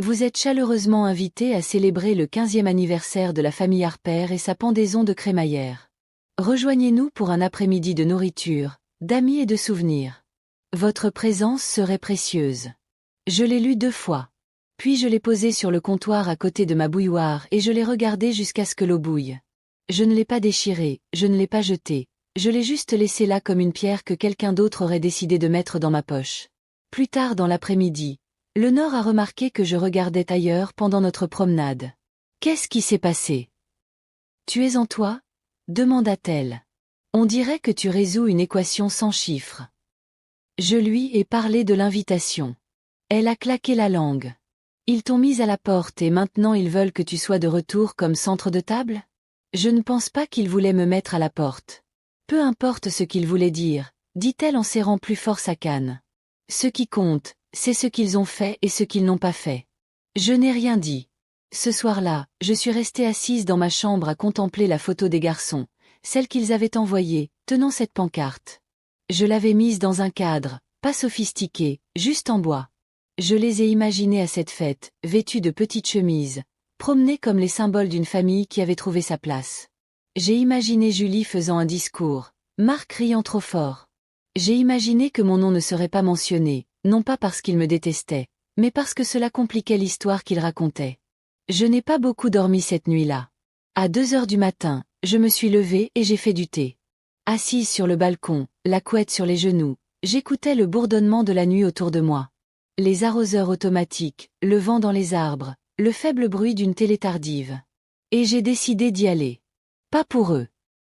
Vous êtes chaleureusement invités à célébrer le 15e anniversaire de la famille Harper et sa pendaison de crémaillère. Rejoignez-nous pour un après-midi de nourriture, d'amis et de souvenirs. Votre présence serait précieuse. Je l'ai lu 2 fois. Puis je l'ai posé sur le comptoir à côté de ma bouilloire et je l'ai regardé jusqu'à ce que l'eau bouille. Je ne l'ai pas déchiré, je ne l'ai pas jeté, je l'ai juste laissé là comme une pierre que quelqu'un d'autre aurait décidé de mettre dans ma poche. Plus tard dans l'après-midi, le Nord a remarqué que je regardais ailleurs pendant notre promenade. Qu'est-ce qui s'est passé? Tu es en toi? Demanda-t-elle. On dirait que tu résous une équation sans chiffres. Je lui ai parlé de l'invitation. Elle a claqué la langue. Ils t'ont mise à la porte et maintenant ils veulent que tu sois de retour comme centre de table? Je ne pense pas qu'ils voulaient me mettre à la porte. Peu importe ce qu'ils voulaient dire, dit-elle en serrant plus fort sa canne. Ce qui compte, c'est ce qu'ils ont fait et ce qu'ils n'ont pas fait. Je n'ai rien dit. Ce soir-là, je suis restée assise dans ma chambre à contempler la photo des garçons, celle qu'ils avaient envoyée, tenant cette pancarte. Je l'avais mise dans un cadre, pas sophistiqué, juste en bois. Je les ai imaginés à cette fête, vêtus de petites chemises, promenés comme les symboles d'une famille qui avait trouvé sa place. J'ai imaginé Julie faisant un discours, Marc criant trop fort. J'ai imaginé que mon nom ne serait pas mentionné, non pas parce qu'il me détestait, mais parce que cela compliquait l'histoire qu'il racontait. Je n'ai pas beaucoup dormi cette nuit-là. À 2 heures du matin, je me suis levée et j'ai fait du thé. Assise sur le balcon, la couette sur les genoux, j'écoutais le bourdonnement de la nuit autour de moi. Les arroseurs automatiques, le vent dans les arbres, le faible bruit d'une télé tardive. Et j'ai décidé d'y aller. Pas pour eux.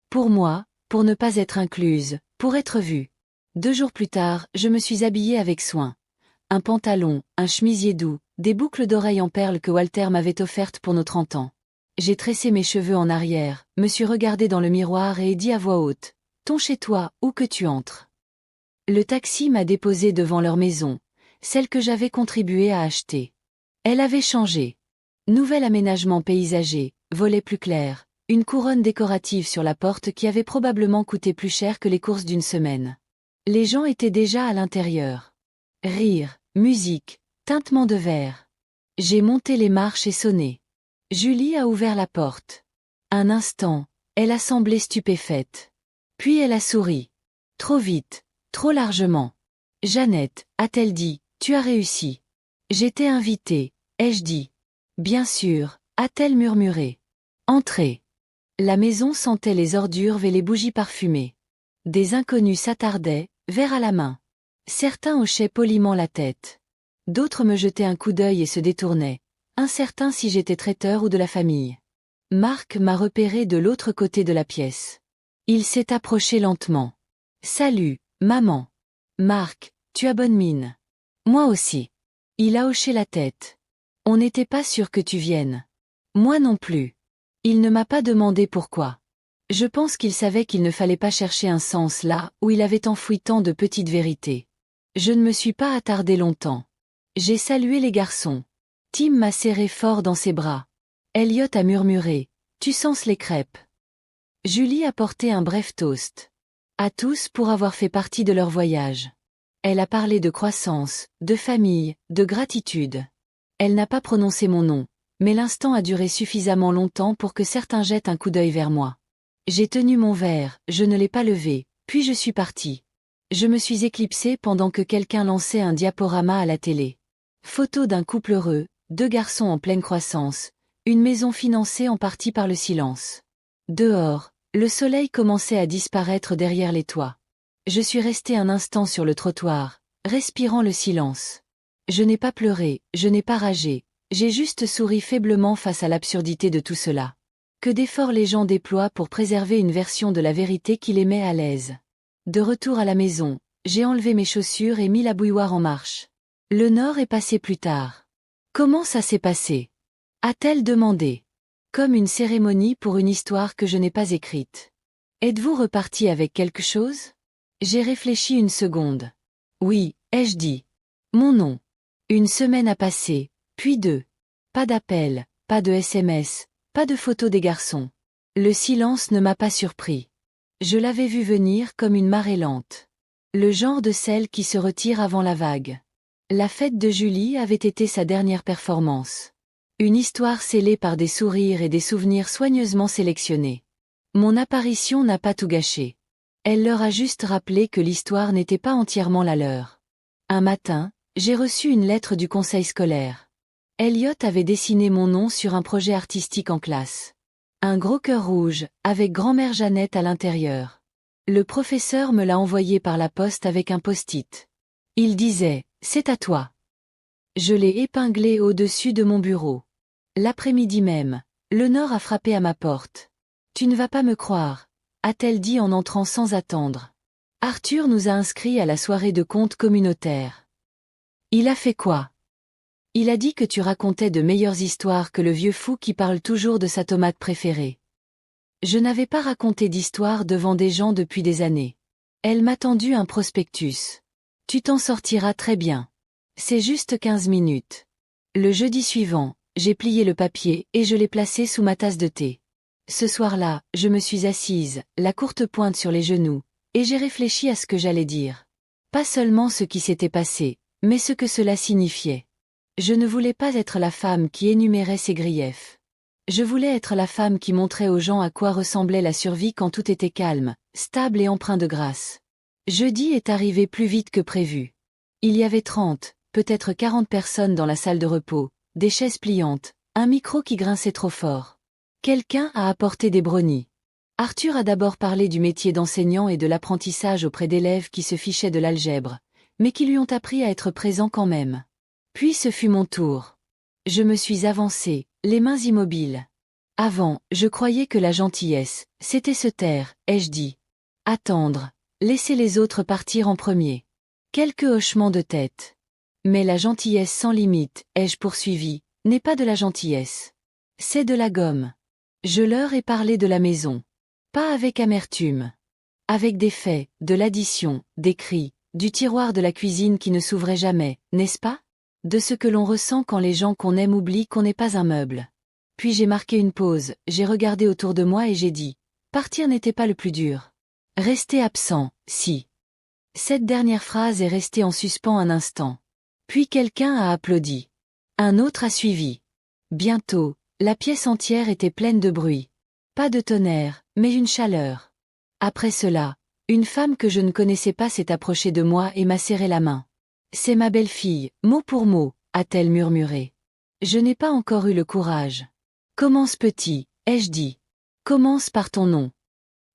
Pour moi, pour ne pas être incluse, pour être vue. 2 jours plus tard, je me suis habillée avec soin. Un pantalon, un chemisier doux, des boucles d'oreilles en perles que Walter m'avait offertes pour nos 30 ans. J'ai tressé mes cheveux en arrière, me suis regardée dans le miroir et ai dit à voix haute, « Ton chez toi, où que tu entres. » Le taxi m'a déposé devant leur maison, celle que j'avais contribué à acheter. Elle avait changé. Nouvel aménagement paysager, volets plus clairs, une couronne décorative sur la porte qui avait probablement coûté plus cher que les courses d'une semaine. Les gens étaient déjà à l'intérieur. Rire, musique, tintement de verre. J'ai monté les marches et sonné. Julie a ouvert la porte. Un instant, elle a semblé stupéfaite. Puis elle a souri. Trop vite, trop largement. Jeannette, a-t-elle dit, tu as réussi. J'étais invitée, ai-je dit. Bien sûr, a-t-elle murmuré. Entrez. La maison sentait les ordures et les bougies parfumées. Des inconnus s'attardaient, verre à la main. Certains hochaient poliment la tête. D'autres me jetaient un coup d'œil et se détournaient, incertains si j'étais traiteur ou de la famille. Marc m'a repéré de l'autre côté de la pièce. Il s'est approché lentement. Salut, maman. Marc, tu as bonne mine. Moi aussi. Il a hoché la tête. On n'était pas sûr que tu viennes. Moi non plus. Il ne m'a pas demandé pourquoi. Je pense qu'il savait qu'il ne fallait pas chercher un sens là où il avait enfoui tant de petites vérités. Je ne me suis pas attardé longtemps. J'ai salué les garçons. Tim m'a serré fort dans ses bras. Elliot a murmuré, tu sens les crêpes. Julie a porté un bref toast. À tous pour avoir fait partie de leur voyage. Elle a parlé de croissance, de famille, de gratitude. Elle n'a pas prononcé mon nom, mais l'instant a duré suffisamment longtemps pour que certains jettent un coup d'œil vers moi. J'ai tenu mon verre, je ne l'ai pas levé, puis je suis partie. Je me suis éclipsée pendant que quelqu'un lançait un diaporama à la télé. Photo d'un couple heureux, 2 garçons en pleine croissance, une maison financée en partie par le silence. Dehors, le soleil commençait à disparaître derrière les toits. Je suis restée un instant sur le trottoir, respirant le silence. Je n'ai pas pleuré, je n'ai pas ragé, j'ai juste souri faiblement face à l'absurdité de tout cela. Que d'efforts les gens déploient pour préserver une version de la vérité qui les met à l'aise. De retour à la maison, j'ai enlevé mes chaussures et mis la bouilloire en marche. Le Nord est passé plus tard. Comment ça s'est passé? A-t-elle demandé. Comme une cérémonie pour une histoire que je n'ai pas écrite. Êtes-vous reparti avec quelque chose? J'ai réfléchi une seconde. Oui, ai-je dit. Mon nom. Une semaine a passé, puis 2. Pas d'appel, pas de SMS, pas de photos des garçons. Le silence ne m'a pas surpris. Je l'avais vu venir comme une marée lente. Le genre de celle qui se retire avant la vague. La fête de Julie avait été sa dernière performance. Une histoire scellée par des sourires et des souvenirs soigneusement sélectionnés. Mon apparition n'a pas tout gâché. Elle leur a juste rappelé que l'histoire n'était pas entièrement la leur. Un matin, j'ai reçu une lettre du conseil scolaire. Elliot avait dessiné mon nom sur un projet artistique en classe. Un gros cœur rouge, avec grand-mère Jeannette à l'intérieur. Le professeur me l'a envoyé par la poste avec un post-it. Il disait, c'est à toi. Je l'ai épinglé au-dessus de mon bureau. L'après-midi même, le Nord a frappé à ma porte. Tu ne vas pas me croire, a-t-elle dit en entrant sans attendre. Arthur nous a inscrits à la soirée de contes communautaires. Il a fait quoi? Il a dit que tu racontais de meilleures histoires que le vieux fou qui parle toujours de sa tomate préférée. Je n'avais pas raconté d'histoire devant des gens depuis des années. Elle m'a tendu un prospectus. Tu t'en sortiras très bien. C'est juste 15 minutes. Le jeudi suivant, j'ai plié le papier et je l'ai placé sous ma tasse de thé. Ce soir-là, je me suis assise, la courte pointe sur les genoux, et j'ai réfléchi à ce que j'allais dire. Pas seulement ce qui s'était passé, mais ce que cela signifiait. Je ne voulais pas être la femme qui énumérait ses griefs. Je voulais être la femme qui montrait aux gens à quoi ressemblait la survie quand tout était calme, stable et empreint de grâce. Jeudi est arrivé plus vite que prévu. Il y avait 30, peut-être 40 personnes dans la salle de repos, des chaises pliantes, un micro qui grinçait trop fort. Quelqu'un a apporté des brownies. Arthur a d'abord parlé du métier d'enseignant et de l'apprentissage auprès d'élèves qui se fichaient de l'algèbre, mais qui lui ont appris à être présents quand même. Puis ce fut mon tour. Je me suis avancée, les mains immobiles. Avant, je croyais que la gentillesse, c'était se taire, ai-je dit. Attendre, laisser les autres partir en premier. Quelques hochements de tête. Mais la gentillesse sans limite, ai-je poursuivi, n'est pas de la gentillesse. C'est de la gomme. Je leur ai parlé de la maison. Pas avec amertume. Avec des faits, de l'addition, des cris, du tiroir de la cuisine qui ne s'ouvrait jamais, n'est-ce pas? De ce que l'on ressent quand les gens qu'on aime oublient qu'on n'est pas un meuble. Puis j'ai marqué une pause, j'ai regardé autour de moi et j'ai dit, partir n'était pas le plus dur. Rester absent, si. Cette dernière phrase est restée en suspens un instant. Puis quelqu'un a applaudi. Un autre a suivi. Bientôt, la pièce entière était pleine de bruit. Pas de tonnerre, mais une chaleur. Après cela, une femme que je ne connaissais pas s'est approchée de moi et m'a serré la main. C'est ma belle-fille, mot pour mot, a-t-elle murmuré. Je n'ai pas encore eu le courage. Commence petit, ai-je dit. Commence par ton nom.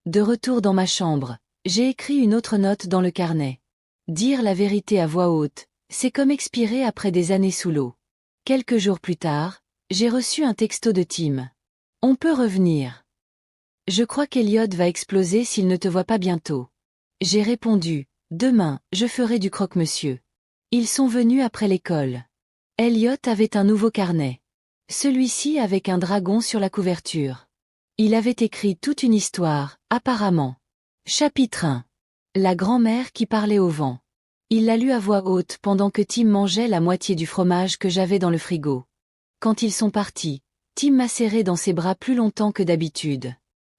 De retour dans ma chambre, j'ai écrit une autre note dans le carnet. Dire la vérité à voix haute, c'est comme expirer après des années sous l'eau. Quelques jours plus tard, j'ai reçu un texto de Tim. On peut revenir. Je crois qu'Elliot va exploser s'il ne te voit pas bientôt. J'ai répondu, demain, je ferai du croque-monsieur. Ils sont venus après l'école. Elliot avait un nouveau carnet. Celui-ci avec un dragon sur la couverture. Il avait écrit toute une histoire, apparemment. Chapitre 1. La grand-mère qui parlait au vent. Il l'a lu à voix haute pendant que Tim mangeait la moitié du fromage que j'avais dans le frigo. Quand ils sont partis, Tim m'a serré dans ses bras plus longtemps que d'habitude.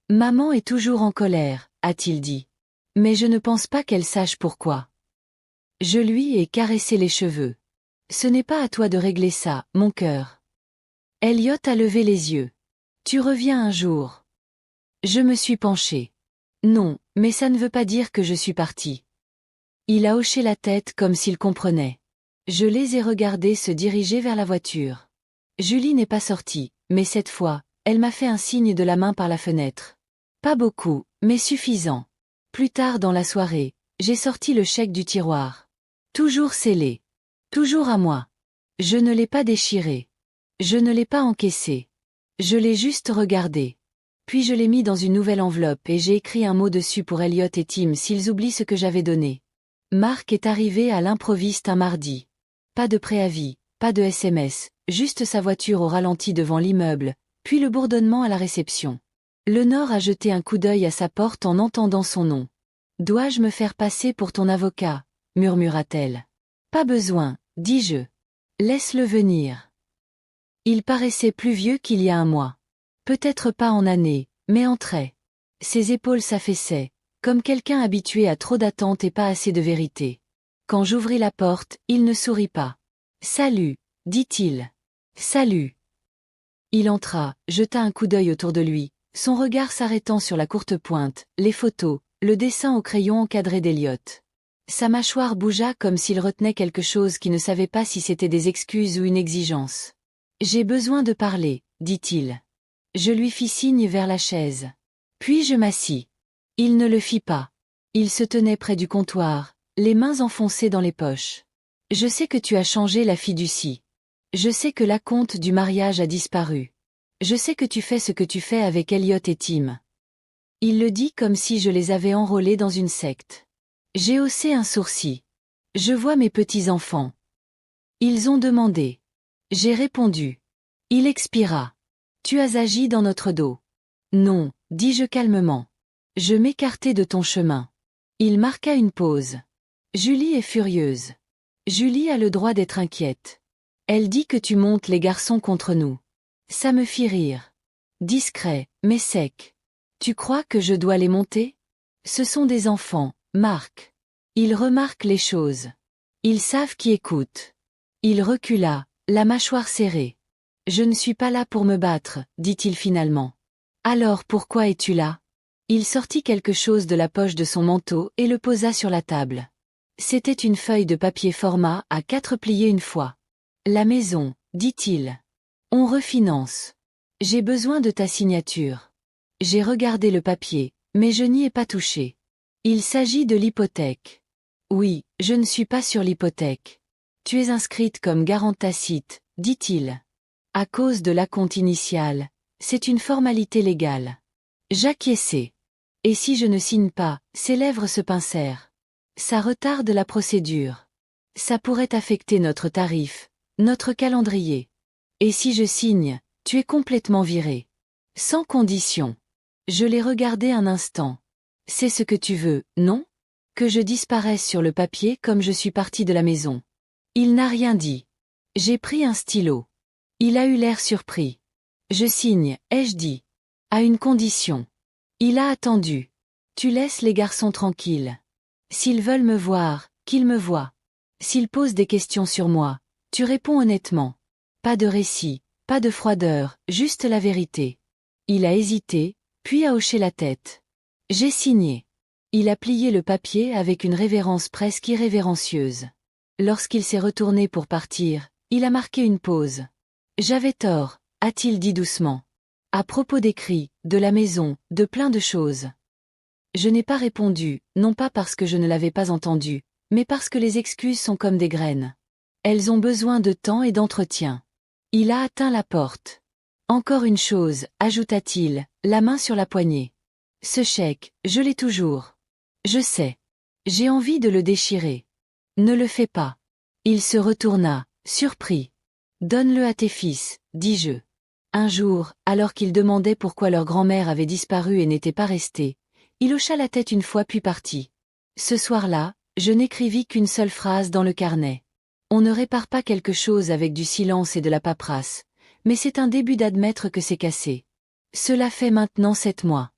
Maman est toujours en colère, a-t-il dit. Mais je ne pense pas qu'elle sache pourquoi. Je lui ai caressé les cheveux. Ce n'est pas à toi de régler ça, mon cœur. Elliot a levé les yeux. Tu reviens un jour. Je me suis penchée. Non, mais ça ne veut pas dire que je suis partie. Il a hoché la tête comme s'il comprenait. Je les ai regardés se diriger vers la voiture. Julie n'est pas sortie, mais cette fois, elle m'a fait un signe de la main par la fenêtre. Pas beaucoup, mais suffisant. Plus tard dans la soirée, j'ai sorti le chèque du tiroir. Toujours scellé. Toujours à moi. Je ne l'ai pas déchiré. Je ne l'ai pas encaissé. Je l'ai juste regardé. Puis je l'ai mis dans une nouvelle enveloppe et j'ai écrit un mot dessus pour Elliot et Tim s'ils oublient ce que j'avais donné. Marc est arrivé à l'improviste un mardi. Pas de préavis, pas de SMS, juste sa voiture au ralenti devant l'immeuble, puis le bourdonnement à la réception. Lenore a jeté un coup d'œil à sa porte en entendant son nom. « Dois-je me faire passer pour ton avocat ?» murmura-t-elle. « Pas besoin, dis-je. Laisse-le venir. » Il paraissait plus vieux qu'il y a un mois. Peut-être pas en années, mais en traits. Ses épaules s'affaissaient, comme quelqu'un habitué à trop d'attentes et pas assez de vérité. Quand j'ouvris la porte, il ne sourit pas. « Salut », dit-il. « Salut. » Il entra, jeta un coup d'œil autour de lui, son regard s'arrêtant sur la courte pointe, les photos, le dessin au crayon encadré d'Elliot. Sa mâchoire bougea comme s'il retenait quelque chose qui ne savait pas si c'était des excuses ou une exigence. « J'ai besoin de parler », dit-il. Je lui fis signe vers la chaise. Puis je m'assis. Il ne le fit pas. Il se tenait près du comptoir, les mains enfoncées dans les poches. « Je sais que tu as changé la fiducie. Je sais que l'acompte du mariage a disparu. Je sais que tu fais ce que tu fais avec Elliot et Tim. » Il le dit comme si je les avais enrôlés dans une secte. J'ai haussé un sourcil. Je vois mes petits-enfants. Ils ont demandé. J'ai répondu. Il expira. Tu as agi dans notre dos. Non, dis-je calmement. Je m'écartai de ton chemin. Il marqua une pause. Julie est furieuse. Julie a le droit d'être inquiète. Elle dit que tu montes les garçons contre nous. Ça me fit rire. Discret, mais sec. Tu crois que je dois les monter? Ce sont des enfants, Marc. Ils remarquent les choses. Ils savent qui écoute. Il recula, la mâchoire serrée. Je ne suis pas là pour me battre, dit-il finalement. Alors pourquoi es-tu là? Il sortit quelque chose de la poche de son manteau et le posa sur la table. C'était une feuille de papier format A4 pliée une fois. La maison, dit-il. On refinance. J'ai besoin de ta signature. J'ai regardé le papier, mais je n'y ai pas touché. Il s'agit de l'hypothèque. Oui, je ne suis pas sur l'hypothèque. Tu es inscrite comme garante tacite, dit-il. À cause de l'acompte initial, c'est une formalité légale. J'acquiesçai. Et si je ne signe pas, ses lèvres se pincèrent. Ça retarde la procédure. Ça pourrait affecter notre tarif, notre calendrier. Et si je signe, tu es complètement viré. Sans condition. Je l'ai regardé un instant. C'est ce que tu veux, non? Que je disparaisse sur le papier comme je suis partie de la maison. Il n'a rien dit. J'ai pris un stylo. Il a eu l'air surpris. Je signe, ai-je dit. À une condition. Il a attendu. Tu laisses les garçons tranquilles. S'ils veulent me voir, qu'ils me voient. S'ils posent des questions sur moi, tu réponds honnêtement. Pas de récit, pas de froideur, juste la vérité. Il a hésité, puis a hoché la tête. J'ai signé. Il a plié le papier avec une révérence presque irrévérencieuse. Lorsqu'il s'est retourné pour partir, il a marqué une pause. J'avais tort, a-t-il dit doucement. À propos des cris, de la maison, de plein de choses. Je n'ai pas répondu, non pas parce que je ne l'avais pas entendu, mais parce que les excuses sont comme des graines. Elles ont besoin de temps et d'entretien. Il a atteint la porte. Encore une chose, ajouta-t-il, la main sur la poignée. Ce chèque, je l'ai toujours. Je sais. J'ai envie de le déchirer. Ne le fais pas. Il se retourna, surpris. Donne-le à tes fils, dis-je. Un jour, alors qu'il demandait pourquoi leur grand-mère avait disparu et n'était pas restée, il hocha la tête une fois puis partit. Ce soir-là, je n'écrivis qu'une seule phrase dans le carnet. On ne répare pas quelque chose avec du silence et de la paperasse, mais c'est un début d'admettre que c'est cassé. Cela fait maintenant 7 mois.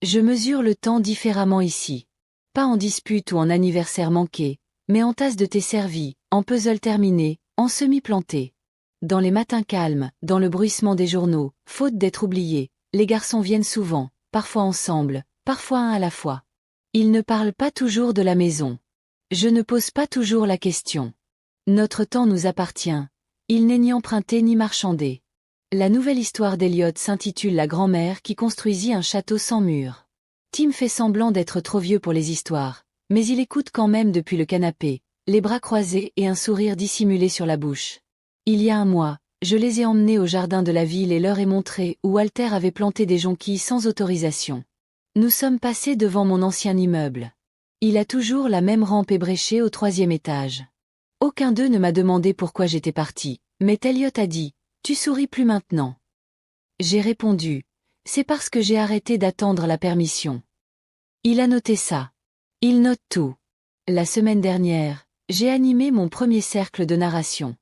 Je mesure le temps différemment ici. Pas en dispute ou en anniversaire manqué, mais en tasse de thé servi, en puzzle terminé, en semis planté. Dans les matins calmes, dans le bruissement des journaux, faute d'être oubliés, les garçons viennent souvent, parfois ensemble, parfois un à la fois. Ils ne parlent pas toujours de la maison. Je ne pose pas toujours la question. Notre temps nous appartient. Il n'est ni emprunté ni marchandé. La nouvelle histoire d'Eliot s'intitule La grand-mère qui construisit un château sans mur. Tim fait semblant d'être trop vieux pour les histoires, mais il écoute quand même depuis le canapé, les bras croisés et un sourire dissimulé sur la bouche. Il y a un mois, je les ai emmenés au jardin de la ville et leur ai montré où Walter avait planté des jonquilles sans autorisation. Nous sommes passés devant mon ancien immeuble. Il a toujours la même rampe ébréchée au 3e étage. Aucun d'eux ne m'a demandé pourquoi j'étais parti, mais Elliot a dit « Tu souris plus maintenant ». J'ai répondu « C'est parce que j'ai arrêté d'attendre la permission ». Il a noté ça. Il note tout. La semaine dernière, j'ai animé mon premier cercle de narration.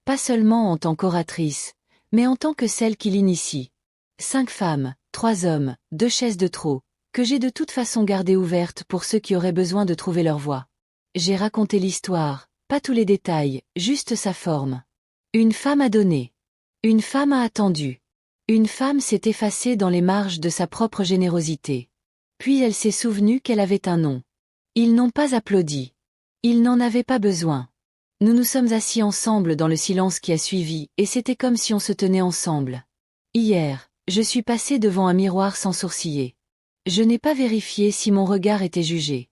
Pas seulement en tant qu'oratrice, mais en tant que celle qui l'initie. 5 femmes, 3 hommes, 2 chaises de trop, que j'ai de toute façon gardées ouvertes pour ceux qui auraient besoin de trouver leur voix. J'ai raconté l'histoire, pas tous les détails, juste sa forme. Une femme a donné. Une femme a attendu. Une femme s'est effacée dans les marges de sa propre générosité. Puis elle s'est souvenue qu'elle avait un nom. Ils n'ont pas applaudi. Ils n'en avaient pas besoin. Nous nous sommes assis ensemble dans le silence qui a suivi, et c'était comme si on se tenait ensemble. Hier, je suis passé devant un miroir sans sourciller. Je n'ai pas vérifié si mon regard était jugé.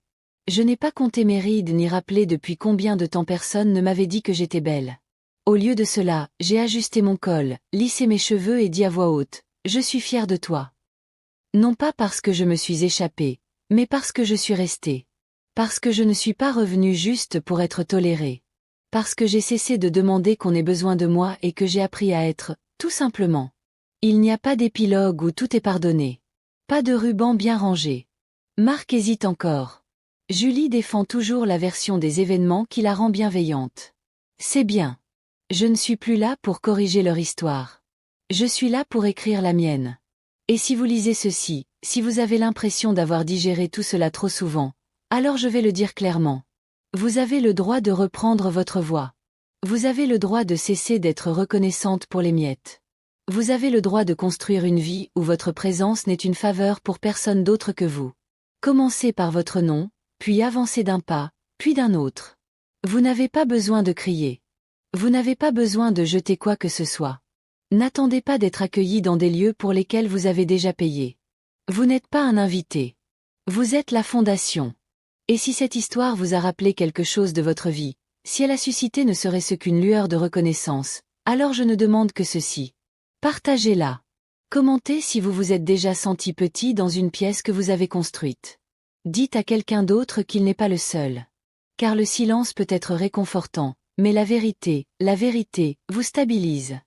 Je n'ai pas compté mes rides ni rappelé depuis combien de temps personne ne m'avait dit que j'étais belle. Au lieu de cela, j'ai ajusté mon col, lissé mes cheveux et dit à voix haute, « Je suis fière de toi. » Non pas parce que je me suis échappée, mais parce que je suis restée. Parce que je ne suis pas revenue juste pour être tolérée. Parce que j'ai cessé de demander qu'on ait besoin de moi et que j'ai appris à être, tout simplement. Il n'y a pas d'épilogue où tout est pardonné. Pas de ruban bien rangé. Marc hésite encore. Julie défend toujours la version des événements qui la rend bienveillante. C'est bien. Je ne suis plus là pour corriger leur histoire. Je suis là pour écrire la mienne. Et si vous lisez ceci, si vous avez l'impression d'avoir digéré tout cela trop souvent, alors je vais le dire clairement. Vous avez le droit de reprendre votre voix. Vous avez le droit de cesser d'être reconnaissante pour les miettes. Vous avez le droit de construire une vie où votre présence n'est une faveur pour personne d'autre que vous. Commencez par votre nom, puis avancez d'un pas, puis d'un autre. Vous n'avez pas besoin de crier. Vous n'avez pas besoin de jeter quoi que ce soit. N'attendez pas d'être accueilli dans des lieux pour lesquels vous avez déjà payé. Vous n'êtes pas un invité. Vous êtes la fondation. Et si cette histoire vous a rappelé quelque chose de votre vie, si elle a suscité ne serait-ce qu'une lueur de reconnaissance, alors je ne demande que ceci. Partagez-la. Commentez si vous vous êtes déjà senti petit dans une pièce que vous avez construite. Dites à quelqu'un d'autre qu'il n'est pas le seul. Car le silence peut être réconfortant, mais la vérité, vous stabilise.